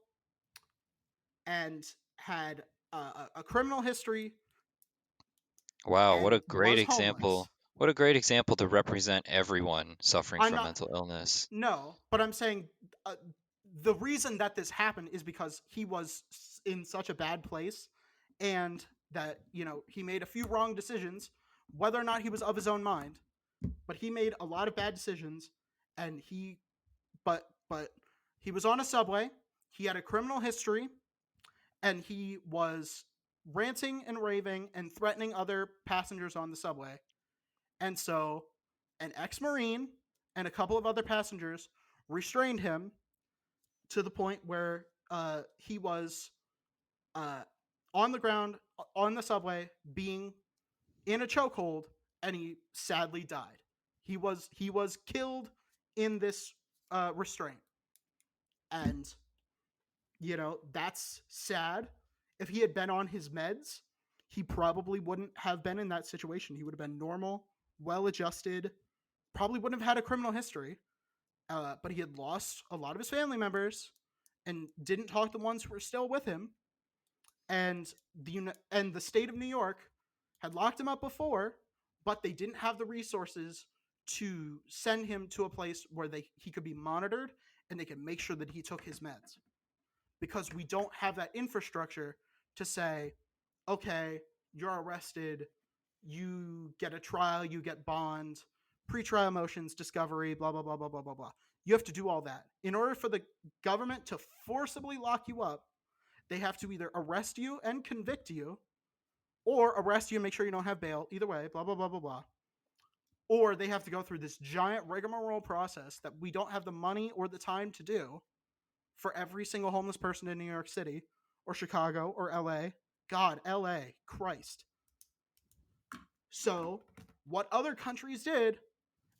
and had a criminal history Wow, what and a great was homeless. example. What a great example to represent everyone suffering I'm from not, mental illness. no, but I'm saying the reason that this happened is because he was in such a bad place and that, he made a few wrong decisions, whether or not he was of his own mind, but he made a lot of bad decisions and but he was on a subway, he had a criminal history, and he was ranting and raving and threatening other passengers on the subway. And so an ex-marine and a couple of other passengers restrained him to the point where he was uh, on the ground on the subway being in a chokehold, and he sadly died. He was killed in this restraint, and that's sad. If he had been on his meds, he probably wouldn't have been in that situation. He would have been normal, well adjusted, probably wouldn't have had a criminal history. But he had lost a lot of his family members and didn't talk to the ones who were still with him. And the state of New York had locked him up before, but they didn't have the resources to send him to a place where he could be monitored and they could make sure that he took his meds, because we don't have that infrastructure to say, okay, you're arrested, you get a trial, you get bond, pre-trial motions, discovery, blah blah blah blah blah blah blah. You have to do all that in order for the government to forcibly lock you up. They have to either arrest you and convict you, or arrest you and make sure you don't have bail. Either way, blah blah blah blah blah. Or they have to go through this giant rigmarole process that we don't have the money or the time to do. for every single homeless person in New York City or Chicago or LA. God, LA, Christ. So, what other countries did,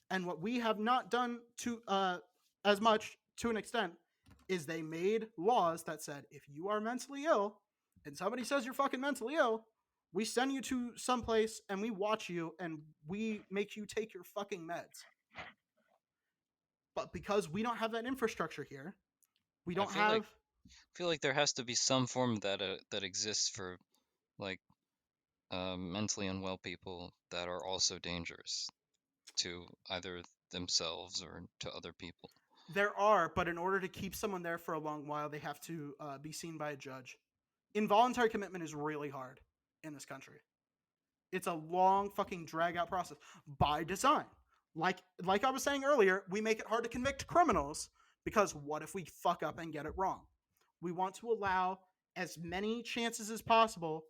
and what we have not done to as much to an extent, is they made laws that said if you are mentally ill and somebody says you're fucking mentally ill, we send you to someplace and we watch you and we make you take your fucking meds. But because we don't have that infrastructure here, we I don't have. feel like there has to be some form that exists for like mentally unwell people that are also dangerous to either themselves or to other people. There are, but in order to keep someone there for a long while, they have to be seen by a judge. Involuntary commitment is really hard in this country. It's a long fucking drag out process by design. Like I was saying earlier, we make it hard to convict criminals because what if we fuck up and get it wrong? We want to allow as many chances as possible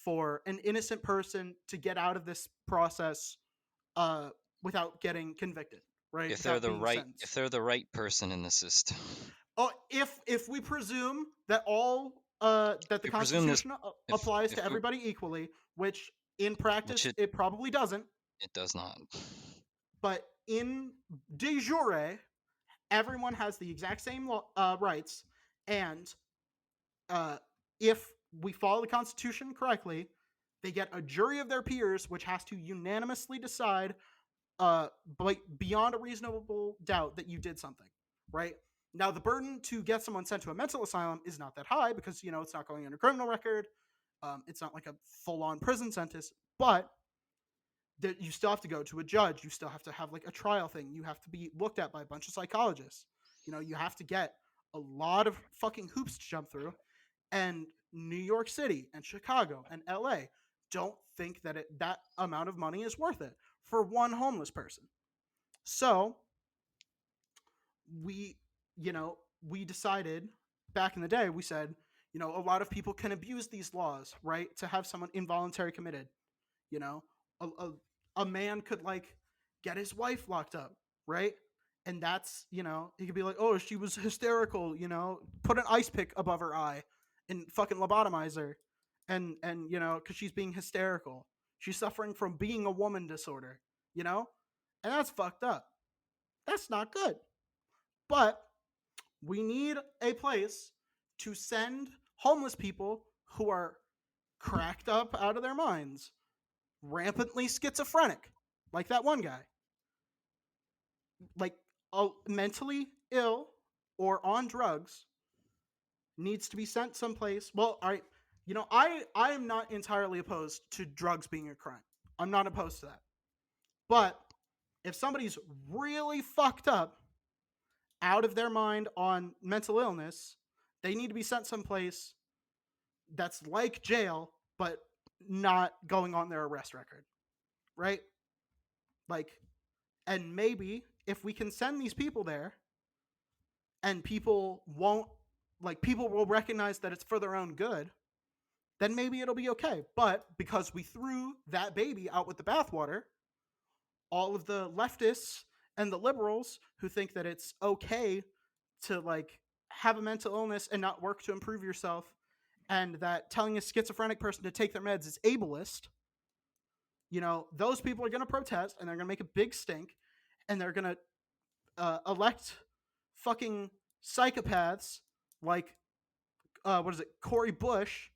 for an innocent person to get out of this process uh, without getting convicted, right? Without being If sentenced. they're the right person in the system. Oh, if we presume that all that If the you presume this, Constitution applies if to we, everybody equally, which in which practice it probably doesn't, it does not. but in de jure, everyone has the exact same rights, and uh, if we follow the Constitution correctly, they get a jury of their peers, which has to unanimously decide, beyond a reasonable doubt, that you did something, right? Now, the burden to get someone sent to a mental asylum is not that high because it's not going on a criminal record. It's not like a full-on prison sentence, but that you still have to go to a judge. You still have to have like a trial thing. You have to be looked at by a bunch of psychologists. You have to get a lot of fucking hoops to jump through. And New York City and Chicago and LA don't think that that amount of money is worth it for one homeless person. So we, we decided back in the day, we said, a lot of people can abuse these laws, right? To have someone involuntary committed. You know, a, a, a man could like get his wife locked up, right? And that's, he could be like, oh, she was hysterical, put an ice pick above her eye and fucking lobotomize her. And because she's being hysterical. She's suffering from being a woman disorder, you know? And that's fucked up. That's not good. But we need a place to send homeless people who are cracked up out of their minds, rampantly schizophrenic, like that one guy, like mentally ill or on drugs, needs to be sent someplace. Well, all right, I am not entirely opposed to drugs being a crime. I'm not opposed to that. But if somebody's really fucked up out of their mind on mental illness, they need to be sent someplace that's like jail, but not going on their arrest record, right? Like, and maybe if we can send these people there and people will recognize that it's for their own good, then maybe it'll be okay. But because we threw that baby out with the bathwater, all of the leftists and the liberals who think that it's okay to like have a mental illness and not work to improve yourself, and that telling a schizophrenic person to take their meds is ableist, those people are going to protest and they're going to make a big stink, and they're going to elect fucking psychopaths like what is it, Cory Bush.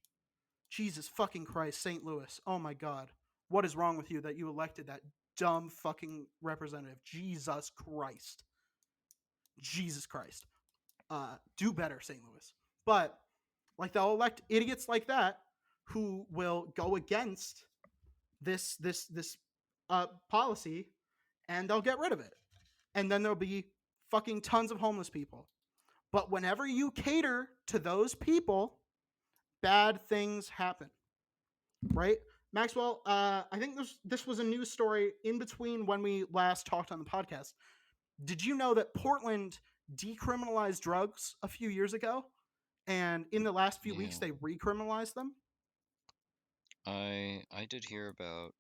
Jesus fucking Christ, St. Louis. Oh my God, what is wrong with you that you elected that dumb fucking representative? Jesus Christ. Jesus Christ. Do better, St. Louis. But like they'll elect idiots like that who will go against this policy, and they'll get rid of it. And then there'll be fucking tons of homeless people. But whenever you cater to those people, bad things happen, right? Maxwell, I think this was a news story in between when we last talked on the podcast. Did you know that Portland decriminalized drugs a few years ago, and in the last few weeks Yeah, they recriminalized them? I did hear about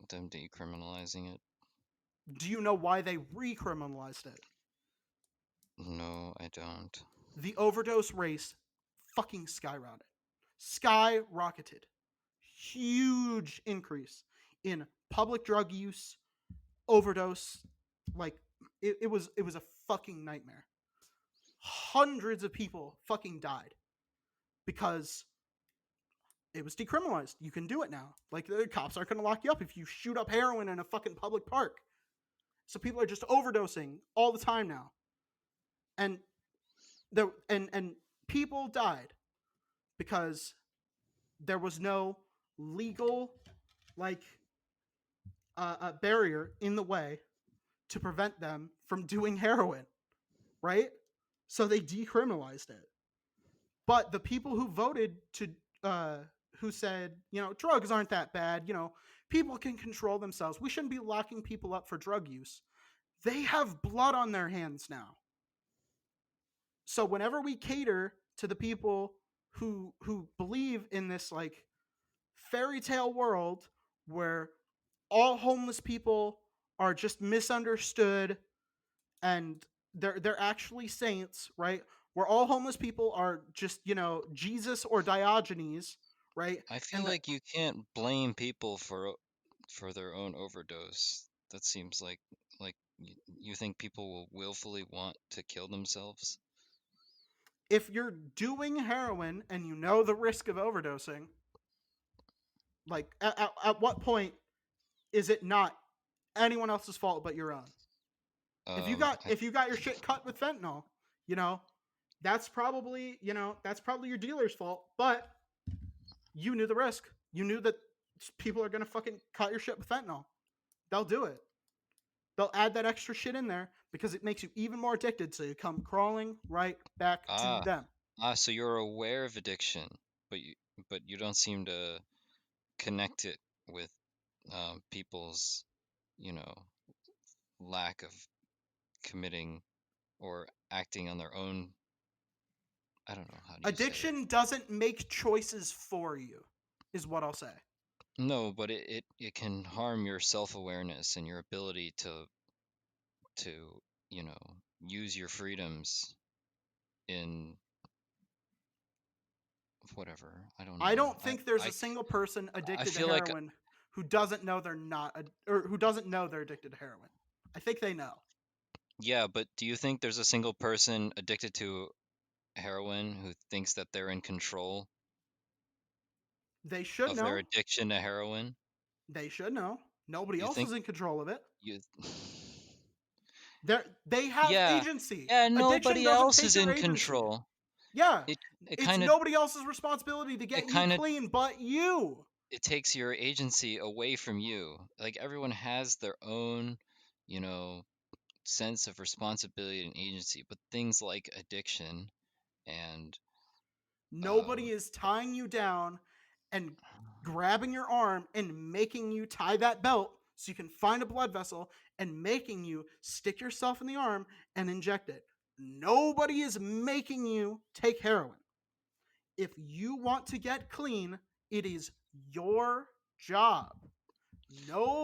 them decriminalizing it. Do you know why they recriminalized it? No, I don't. the overdose race fucking skyrocketed. Huge increase in public drug use, overdose. Like it was a fucking nightmare. Hundreds of people fucking died because it was decriminalized. You can do it now. Like the cops aren't going to lock you up if you shoot up heroin in a fucking public park. So people are just overdosing all the time now, and and people died because there was no legal like barrier in the way to prevent them from doing heroin, right? So they decriminalized it. But the people who voted to who said, drugs aren't that bad, people can control themselves. We shouldn't be locking people up for drug use. They have blood on their hands now. So whenever we cater to the people who believe in this like fairy tale world where all homeless people are just misunderstood and they're actually saints, right? Where all homeless people are just, Jesus or Diogenes, right? I feel And like you can't blame people for their own overdose. That seems like you think people will willfully want to kill themselves. if you're doing heroin and you know the risk of overdosing, like at what point is it not anyone else's fault but your own? If you got I if you got your shit cut with fentanyl, you know, that's probably your dealer's fault, but you knew the risk. You knew that people are gonna fucking cut your shit with fentanyl. They'll do it. They'll add that extra shit in there because it makes you even more addicted, so you come crawling right back to ah them. so you're aware of addiction, but you don't seem to connect it with people's you know lack of committing or acting on their own. I don't know how do you say it. Addiction doesn't make choices for you, is what I'll say. No, but it can harm your self-awareness and your ability to you know use your freedoms in whatever. I don't I know. don't think there's I a single person I addicted to feel like heroin who doesn't know they're not, or who doesn't know they're addicted to heroin. I think they know. yeah, but do you think there's a single person addicted to heroin who thinks that they're in control They should of their know. addiction to heroin? They should know. Nobody You else think is in control of it. you They have Yeah. agency. Yeah, Addiction nobody doesn't else take is your in agency. control. Yeah, It it's kind of nobody else's responsibility to it get you kind of clean but you. it takes your agency away from you. Like everyone has their own, you know, sense of responsibility and agency, but things like addiction and Nobody um is tying you down and grabbing your arm and making you tie that belt so you can find a blood vessel and making you stick yourself in the arm and inject it. Nobody is making you take heroin. If you want to get clean, it is your job.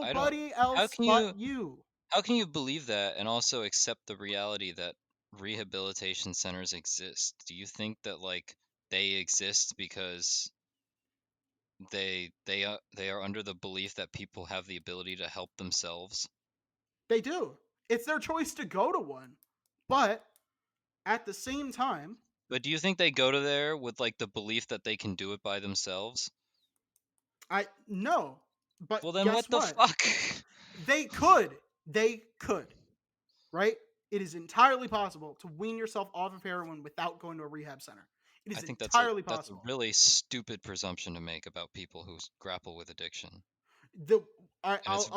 I don't Nobody how else can but you you. how can you believe that and also accept the reality that rehabilitation centers exist? Do you think that like they exist because they are under the belief that people have the ability to help themselves? They do. It's their choice to go to one. But at the same time, But do you think they go to there with like the belief that they can do it by themselves? I no. But Well, then guess what the what? fuck? They could. They could. Right? It is entirely possible to wean yourself off of heroin without going to a rehab center. It I is think that's a entirely that's a possible. really stupid presumption to make about people who grapple with addiction. The And I'll it's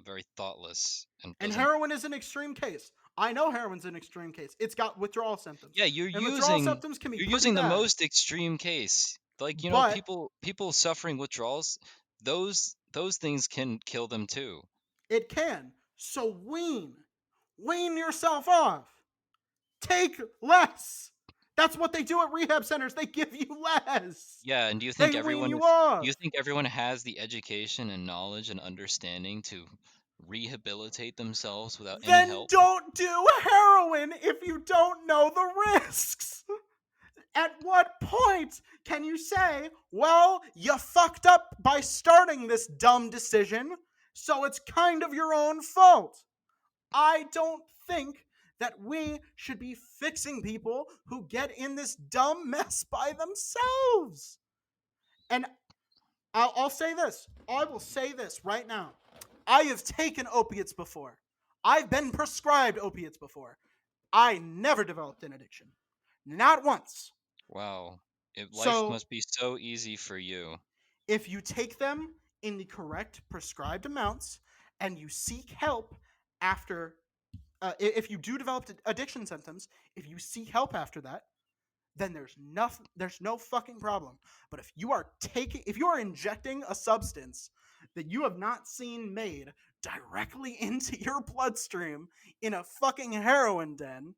very thoughtless and and doesn't. heroin is an extreme case. I know heroin's an extreme case. It's got withdrawal symptoms. Yeah, And withdrawal symptoms can be you're pretty using the bad. most extreme case. Like, But people suffering withdrawals, those things can kill them too. it can. So wean yourself off. Take less. That's what they do at rehab centers. They give you less. Yeah, and They wean you off. do you think everyone has the education and knowledge and understanding rehabilitate themselves without any Then help? don't do heroin if you don't know the risks. At what point can you say, well, you fucked up by starting this dumb decision, so it's kind of your own fault? I don't think that we should be fixing people who get in this dumb mess by themselves. And I'll say this. I will say this right now. I have taken opiates before. I've been prescribed opiates before. I never developed an addiction. Not once. Wow. Life So must be so easy for you. if you take them in the correct prescribed amounts and you seek help after, if you do develop addiction symptoms, if you seek help after that, then there's no fucking problem. But if you are injecting a substance that you have not seen made directly into your bloodstream in a fucking heroin den,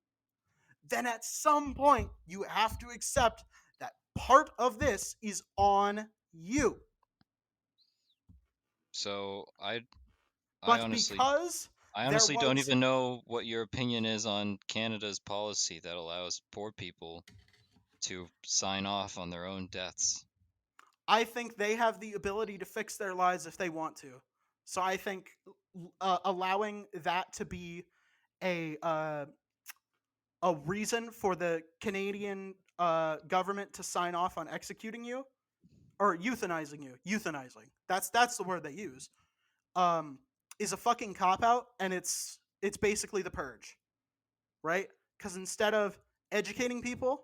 then at some point you have to accept that part of this is on you. So I But honestly because I there honestly don't was, even know what your opinion is on Canada's policy that allows poor people to sign off on their own deaths. I think they have the ability to fix their lives if they want to. So I think allowing that to be a uh, a reason for the Canadian government to sign off on executing you or euthanizing you, euthanizing. That's the word they use. Um, is a fucking cop out, and it's basically the purge, right? Because instead of educating people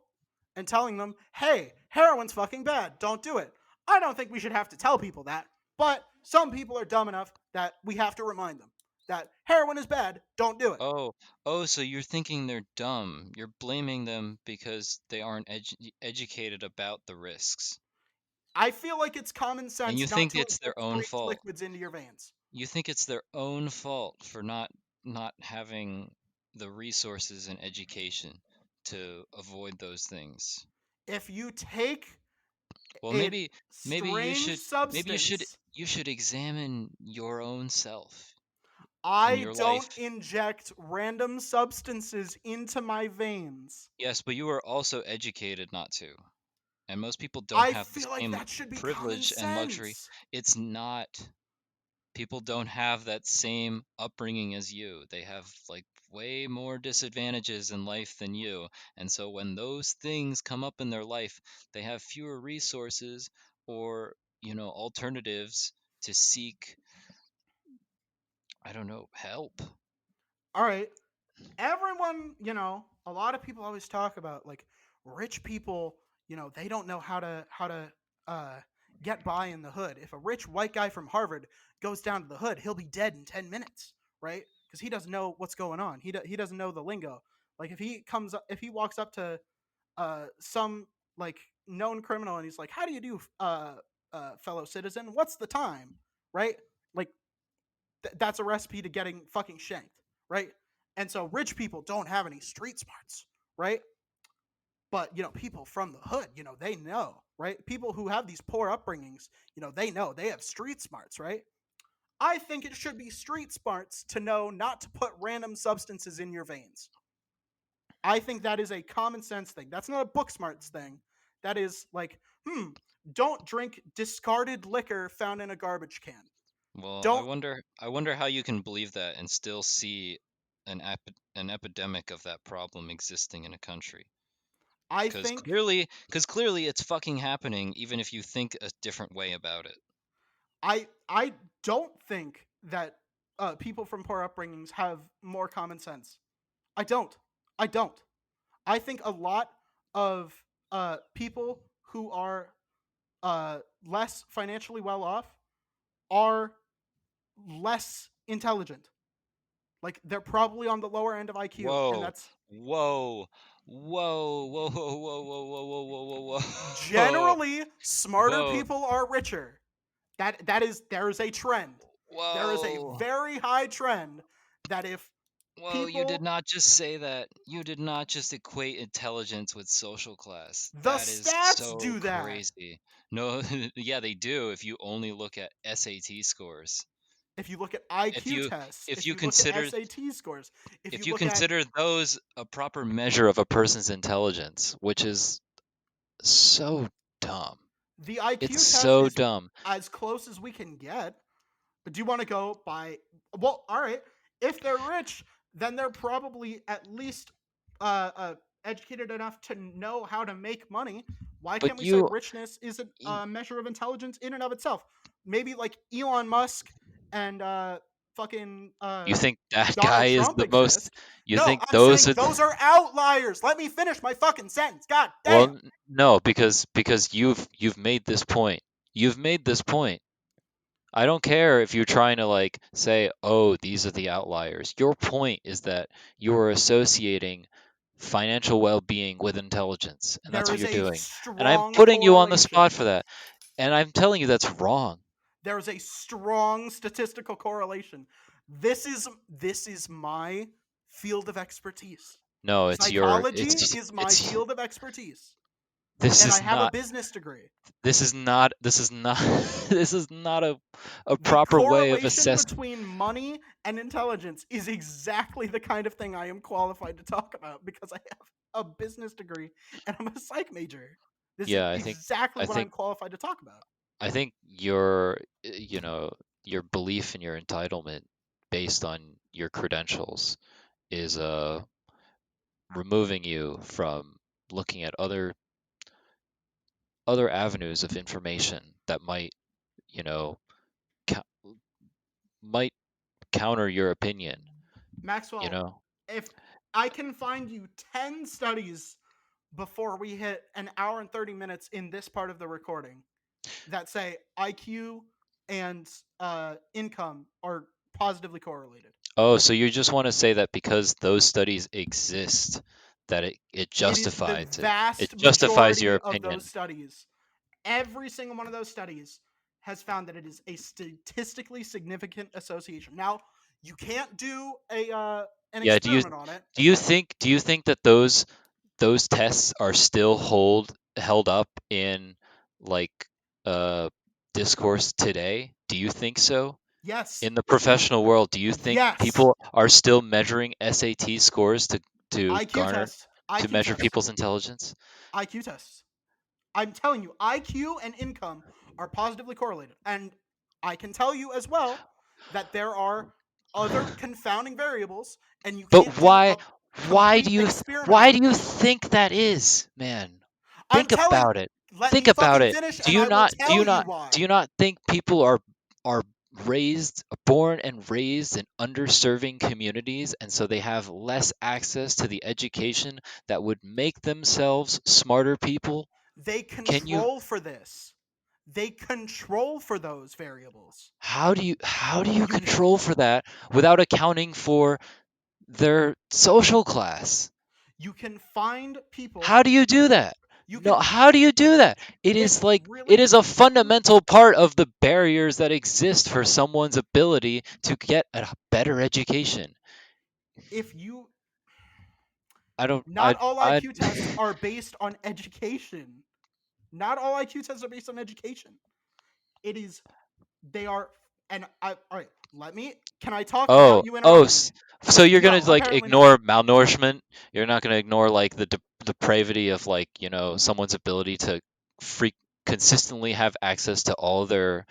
and telling them, hey, heroin's fucking bad, don't do it, I don't think we should have to tell people that. But some people are dumb enough that we have to remind them that heroin is bad, don't do it. Oh, so you're thinking they're dumb. You're blaming them because they aren't educated about the risks. I feel like it's common And you sense not think to it's their inject own strange fault. liquids into your veins. You think it's their own fault for not having the resources and education to avoid those things. If you take Well, a maybe you strange should substance, you should examine your own self and I your don't life. inject random substances into my veins. Yes, but you are also educated not to. And most people don't I have the feel like same that should be common privilege and luxury. sense. It's not. People don't have that same upbringing as you. They have like way more disadvantages in life than you. And so when those things come up in their life, they have fewer resources or, alternatives to seek, I don't know, help. All right, everyone, a lot of people always talk about like rich people, they don't know how to uh, get by in the hood. If a rich white guy from Harvard goes down to the hood, he'll be dead in 10 minutes, right? Because he doesn't know what's going on. He doesn't know the lingo. Like if he walks up to some like known criminal and he's like, "How do you do, fellow citizen? What's the time?" Right? Like that's a recipe to getting fucking shanked, right? And so rich people don't have any street smarts, right? But people from the hood, they know, right? People who have these poor upbringings, they know they have street smarts, right? I think it should be street smarts to know not to put random substances in your veins. I think that is a common sense thing. That's not a book smarts thing. That is like, don't drink discarded liquor found in a garbage can. Well, I Don't. wonder I wonder how you can believe that and still see an epidemic of that problem existing in a country. I Because think clearly, because clearly it's fucking happening, even if you think a different way about it. I don't think that people from poor upbringings have more common sense. I don't. I don't. I think a lot of people who are less financially well off are less intelligent. Like they're probably on the lower end of IQ, and Whoa, that's whoa, whoa, whoa, whoa, whoa, whoa, whoa, whoa, whoa, whoa, generally smarter whoa, people are richer. There is a trend. There is a whoa, very high trend that if whoa. You did people not just say that. You did not just equate intelligence with social class. the That is stats so do that. crazy. No, yeah, they do if you only look at SAT scores. if you look at If IQ you tests, if if you you look at consider SAT scores, if you if you look at consider those a proper measure of a person's intelligence, which is so dumb. the It's IQ test so is dumb. as close as we can get. But do you want to go by? Well, all right. If they're rich, then they're probably at least educated enough to know how to make money. Why But can't we say you richness isn't y- a measure of intelligence in and of itself? Maybe like Elon Musk and fucking you think that guy Donald is Trump the most exist. you No, think I'm saying those are those are outliers. Let me finish my fucking sentence. God damn. well no because you've made this point. You've made this point. I don't care if you're trying to like say, "Oh, these are the outliers." Your point is that you are associating financial well-being with intelligence, and that's There what is you're a doing. And I'm strong putting you on the spot correlation. for that. And I'm telling you that's wrong. There is a strong statistical correlation. This is my field of expertise. No, Psychology is my it's field of expertise, this and I is have a not business degree. this is not this is not a The proper way of correlation assessing. between money and intelligence is exactly the kind of thing I am qualified to talk about because I have a business degree and I'm a psych major. This is Yeah, exactly I what I'm think qualified to talk about. I think your your belief in your entitlement based on your credentials is removing you from looking at other avenues of information that might, you know, ca- might counter your opinion, you Maxwell, know. if I can find you 10 studies before we hit an hour and 30 minutes in this part of the recording that say IQ and income are positively correlated. Oh, so you just want to say that because those studies exist, that it It is the justifies it. It vast justifies your majority of those opinion. studies. Every single one of those studies has found that it is a statistically significant association. Now, you can't do a an Yeah, experiment on it. do you think that those tests are still held up in like uh discourse today? Do you think so? Yes. In the professional world, do you think Yes. people are still measuring SAT scores to IQ garner test. to IQ measure test. people's intelligence? IQ tests. I'm telling you, IQ and income are positively correlated. And I can tell you as well that there are other confounding variables, and you But can't do a why complete experiment why on do it. you think that is, man? I'm Think telling, about it. let Think me about fucking it. finish and I will tell you Do why. you not think people are born and raised in underserving communities, and so they have less access to the education that would make themselves smarter people? They Can you control for this. They control for those variables. how do you You can control for that without accounting for their social class? you can find people How do you do that? you No, can how do you do that? it's It really is a fundamental part of the barriers that exist for someone's ability to get a better education. if you I don't not all I IQ tests are based on education. Not all IQ tests are based on education. It is they are and I all right, let me can I talk without Oh, you interrupting me? so you're gonna No, like apparently not. ignore malnourishment? You're not gonna ignore like the depravity of like someone's ability to freak consistently have access to all their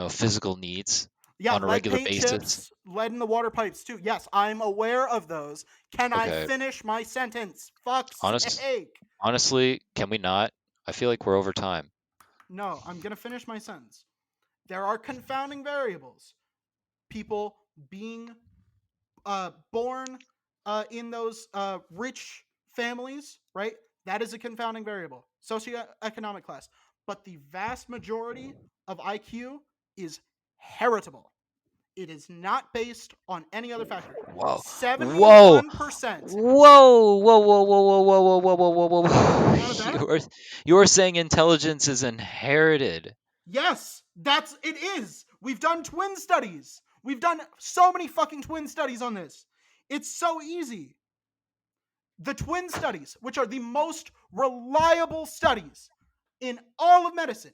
physical needs Yeah, on a lead regular paint basis. chips, lead in the water pipes too. Yes, I'm aware of those. Can I Okay, finish my sentence? Fuck's honest, sake. honestly, can we not? I feel like we're over time. No, I'm going to finish my sentence. There are confounding variables. People being born in those rich families, right? That is a confounding variable. Socioeconomic class. But the vast majority of IQ is heritable. It is not based on any other factor. Whoa, whoa, 71%. whoa, whoa, whoa, whoa, whoa, whoa, whoa, whoa, whoa, whoa, You want to whoa! bet? You are saying intelligence is inherited. Yes, that's it is. We've done twin studies. We've done so many fucking twin studies on this. It's so easy. The twin studies, which are the most reliable studies in all of medicine,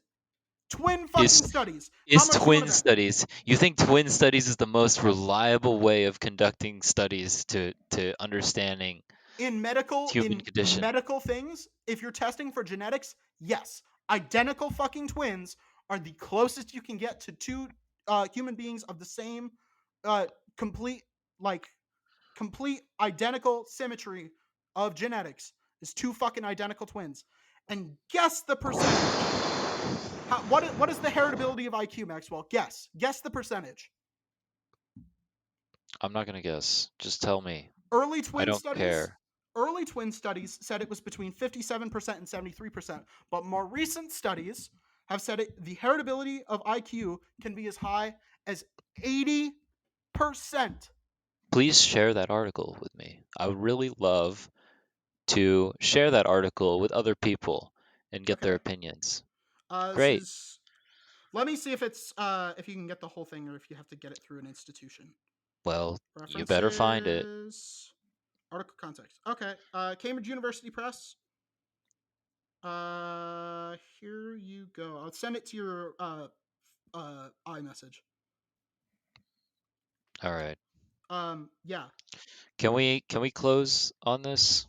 Twin fucking Is studies. How is much you want twin to bet? studies? You think twin studies is the most reliable way of conducting studies to understanding In human condition? medical things, if you're testing for genetics, yes, identical fucking twins are the closest you can get to two human beings of the same uh, complete like complete identical symmetry of genetics is two fucking identical twins. And guess the percentage. What is the heritability of IQ, Maxwell? Guess the percentage. I'm not gonna guess. Just tell me. Early I twin don't studies care. early twin studies said it was between 57% and 73%, but more recent studies have said the heritability of IQ can be as high as 80%. Please share that article with me. I would really love to share that article with other people and get their Okay. opinions. This Great. is let me see if you can get the whole thing or if you have to get it through an institution. Well, you better find it. References. Article context. Okay. Cambridge University Press. Here you go. I'll send it to your iMessage. All right. Yeah. Can we close on this?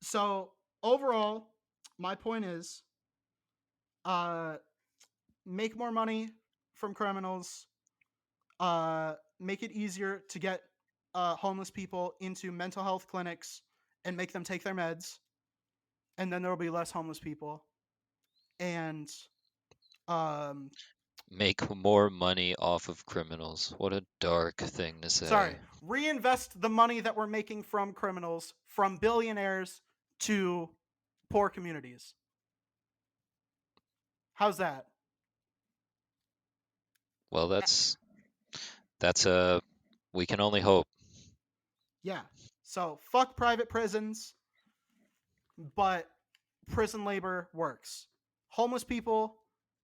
So overall, my point is, uh, make more money from criminals. Make it easier to get homeless people into mental health clinics and make them take their meds, and then there will be less homeless people. And um, Make more money off of criminals. What a dark thing to sorry, say. reinvest the money that we're making from criminals from billionaires to poor communities. How's that? Well, that's a we can only hope. Yeah. So fuck private prisons, but prison labor works. Homeless people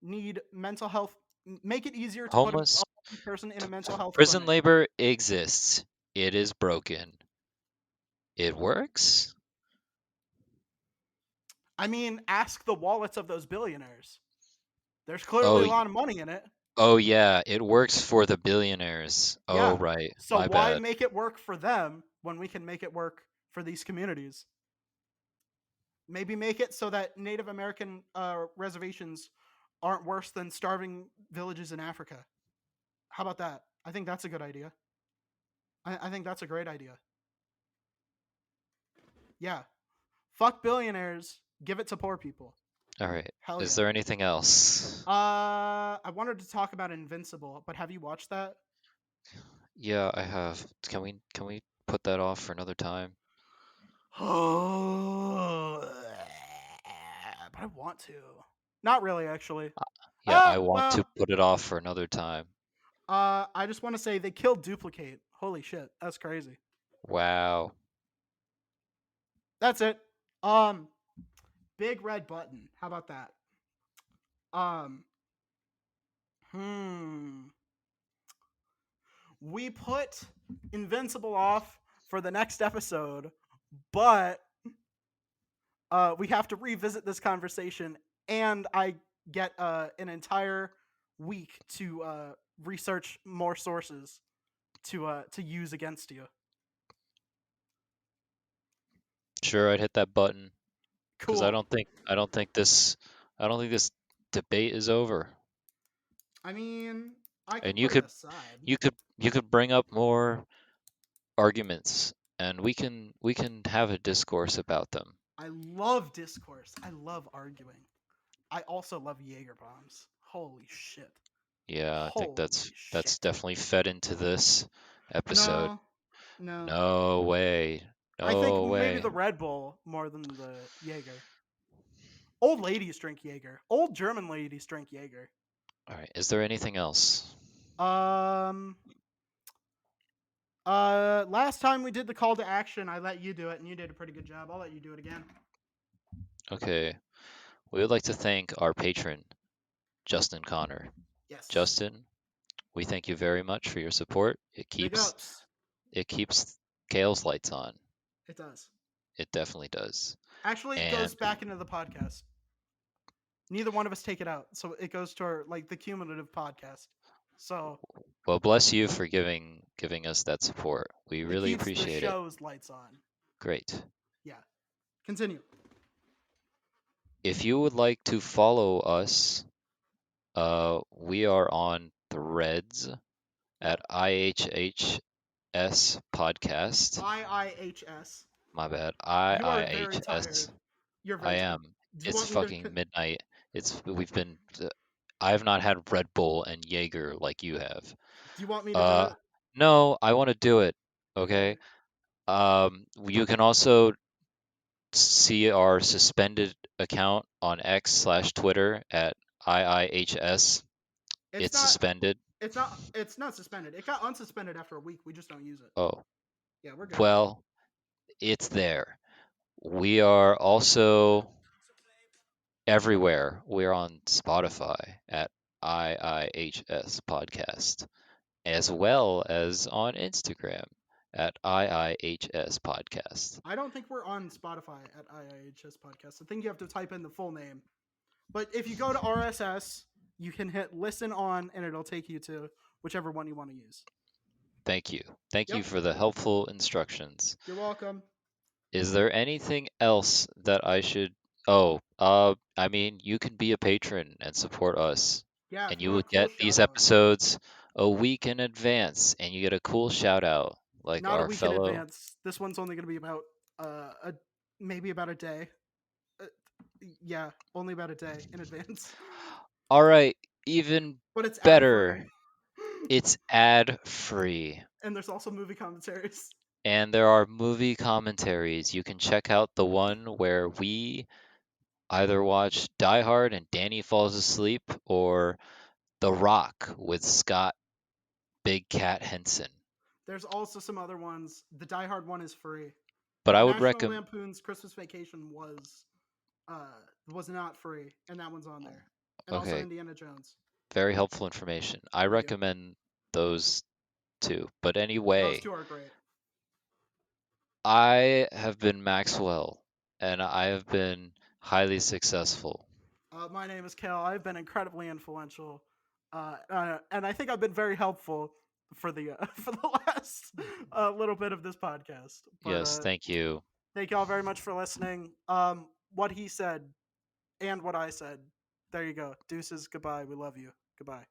need mental health. Make it easier to put a Homeless homeless person in a mental health prison clinic. labor exists. It is broken. It works? I mean, ask the wallets of those billionaires. There's clearly Oh, a lot of money in it. oh yeah, it works for the billionaires. Oh Yeah. right, So my why bad. make it work for them when we can make it work for these communities? Maybe make it so that Native American reservations aren't worse than starving villages in Africa. How about that? I think that's a good idea. I think that's a great idea. Yeah. Fuck billionaires. Give it to poor people. All right. Hell Is yeah. there anything else? I wanted to talk about Invincible, but have you watched that? Yeah, I have. Can we put that off for another time? Oh, but I want to. Not really, actually. Yeah, I want to Well, put it off for another time. I just want to say they killed Duplicate. Holy shit, that's crazy. Wow. That's it. Big red button. How about that? Um, hmm. We put Invincible off for the next episode, but we have to revisit this conversation, and I get an entire week to research more sources to use against you. Sure, I'd hit that button because I Cool. don't think I don't think this I don't think this debate is over. I mean, I And could put it aside. you could bring up more arguments and we can have a discourse about them. I love discourse. I love arguing. I also love Jaeger bombs. Holy shit. Yeah, I think Holy that's shit. definitely fed into this episode. No, no. No way. I think No maybe way. the Red Bull more than the Jaeger. Old ladies drink Jaeger. Old German ladies drink Jaeger. All right. Is there anything else? Um. Last time we did the call to action, I let you do it, and you did a pretty good job. I'll let you do it again. Okay. We would like to thank our patron, Justin Connor. Yes. Justin, we thank you very much for your support. Big ups. It keeps Kale's lights on. It does. It definitely does. Actually, it And goes back into the podcast. Neither one of us take it out, so it goes to our the cumulative podcast. So Well, bless you for giving us that support. We it really keeps the appreciate it. show's lights on. Great. Yeah. Continue. If you would like to follow us, we are on Threads at IHHS podcast. IIHS. My bad. You are very IIHS. tired. You're I very tired. am. Do you It's want me to? fucking midnight. We've been. I have not had Red Bull and Jaeger like you have. Do you want me to do it? No, I want to do it. Okay. You can also see our suspended account on X/Twitter at IIHS. It's It's not. suspended. It's not. It's not suspended. It got unsuspended after a week. We just don't use it. Oh, Yeah, we're good. well, it's there. We are also everywhere. We're on Spotify at IIHS Podcast, as well as on Instagram at IIHS Podcast. I don't think we're on Spotify at IIHS Podcast. I think you have to type in the full name. But if you go to RSS, you can hit listen on, and it'll take you to whichever one you want to use. Thank you. Thank you Yep. for the helpful instructions. You're welcome. Is there anything else that I should? I mean, you can be a patron and support us, Yeah, and if you you will want a cool get these shout out. episodes a week in advance, and you get a cool shout out like Not a our week in fellow. advance. This one's only going to be about maybe about a day. Yeah, only about a day in advance. All right, even But it's better. ad-free. It's ad free. And there's also movie commentaries. And there are movie commentaries. You can check out the one where we either watch Die Hard and Danny falls asleep, or The Rock with Scott Big Cat Henson. There's also some other ones. The Die Hard one is free. But I would National recommend. Lampoon's Christmas Vacation was not free, and that one's on there. And also Okay, Indiana Jones. very helpful information. I recommend those two. But Those anyway, two are great. I have been Maxwell, and I have been highly successful. My name is Kael. I've been incredibly influential, and I think I've been very helpful for the for the last little bit of this podcast. But, Yes, thank you. Thank y'all very much for listening. What he said and what I said. There you go. Deuces. Goodbye. We love you. Goodbye.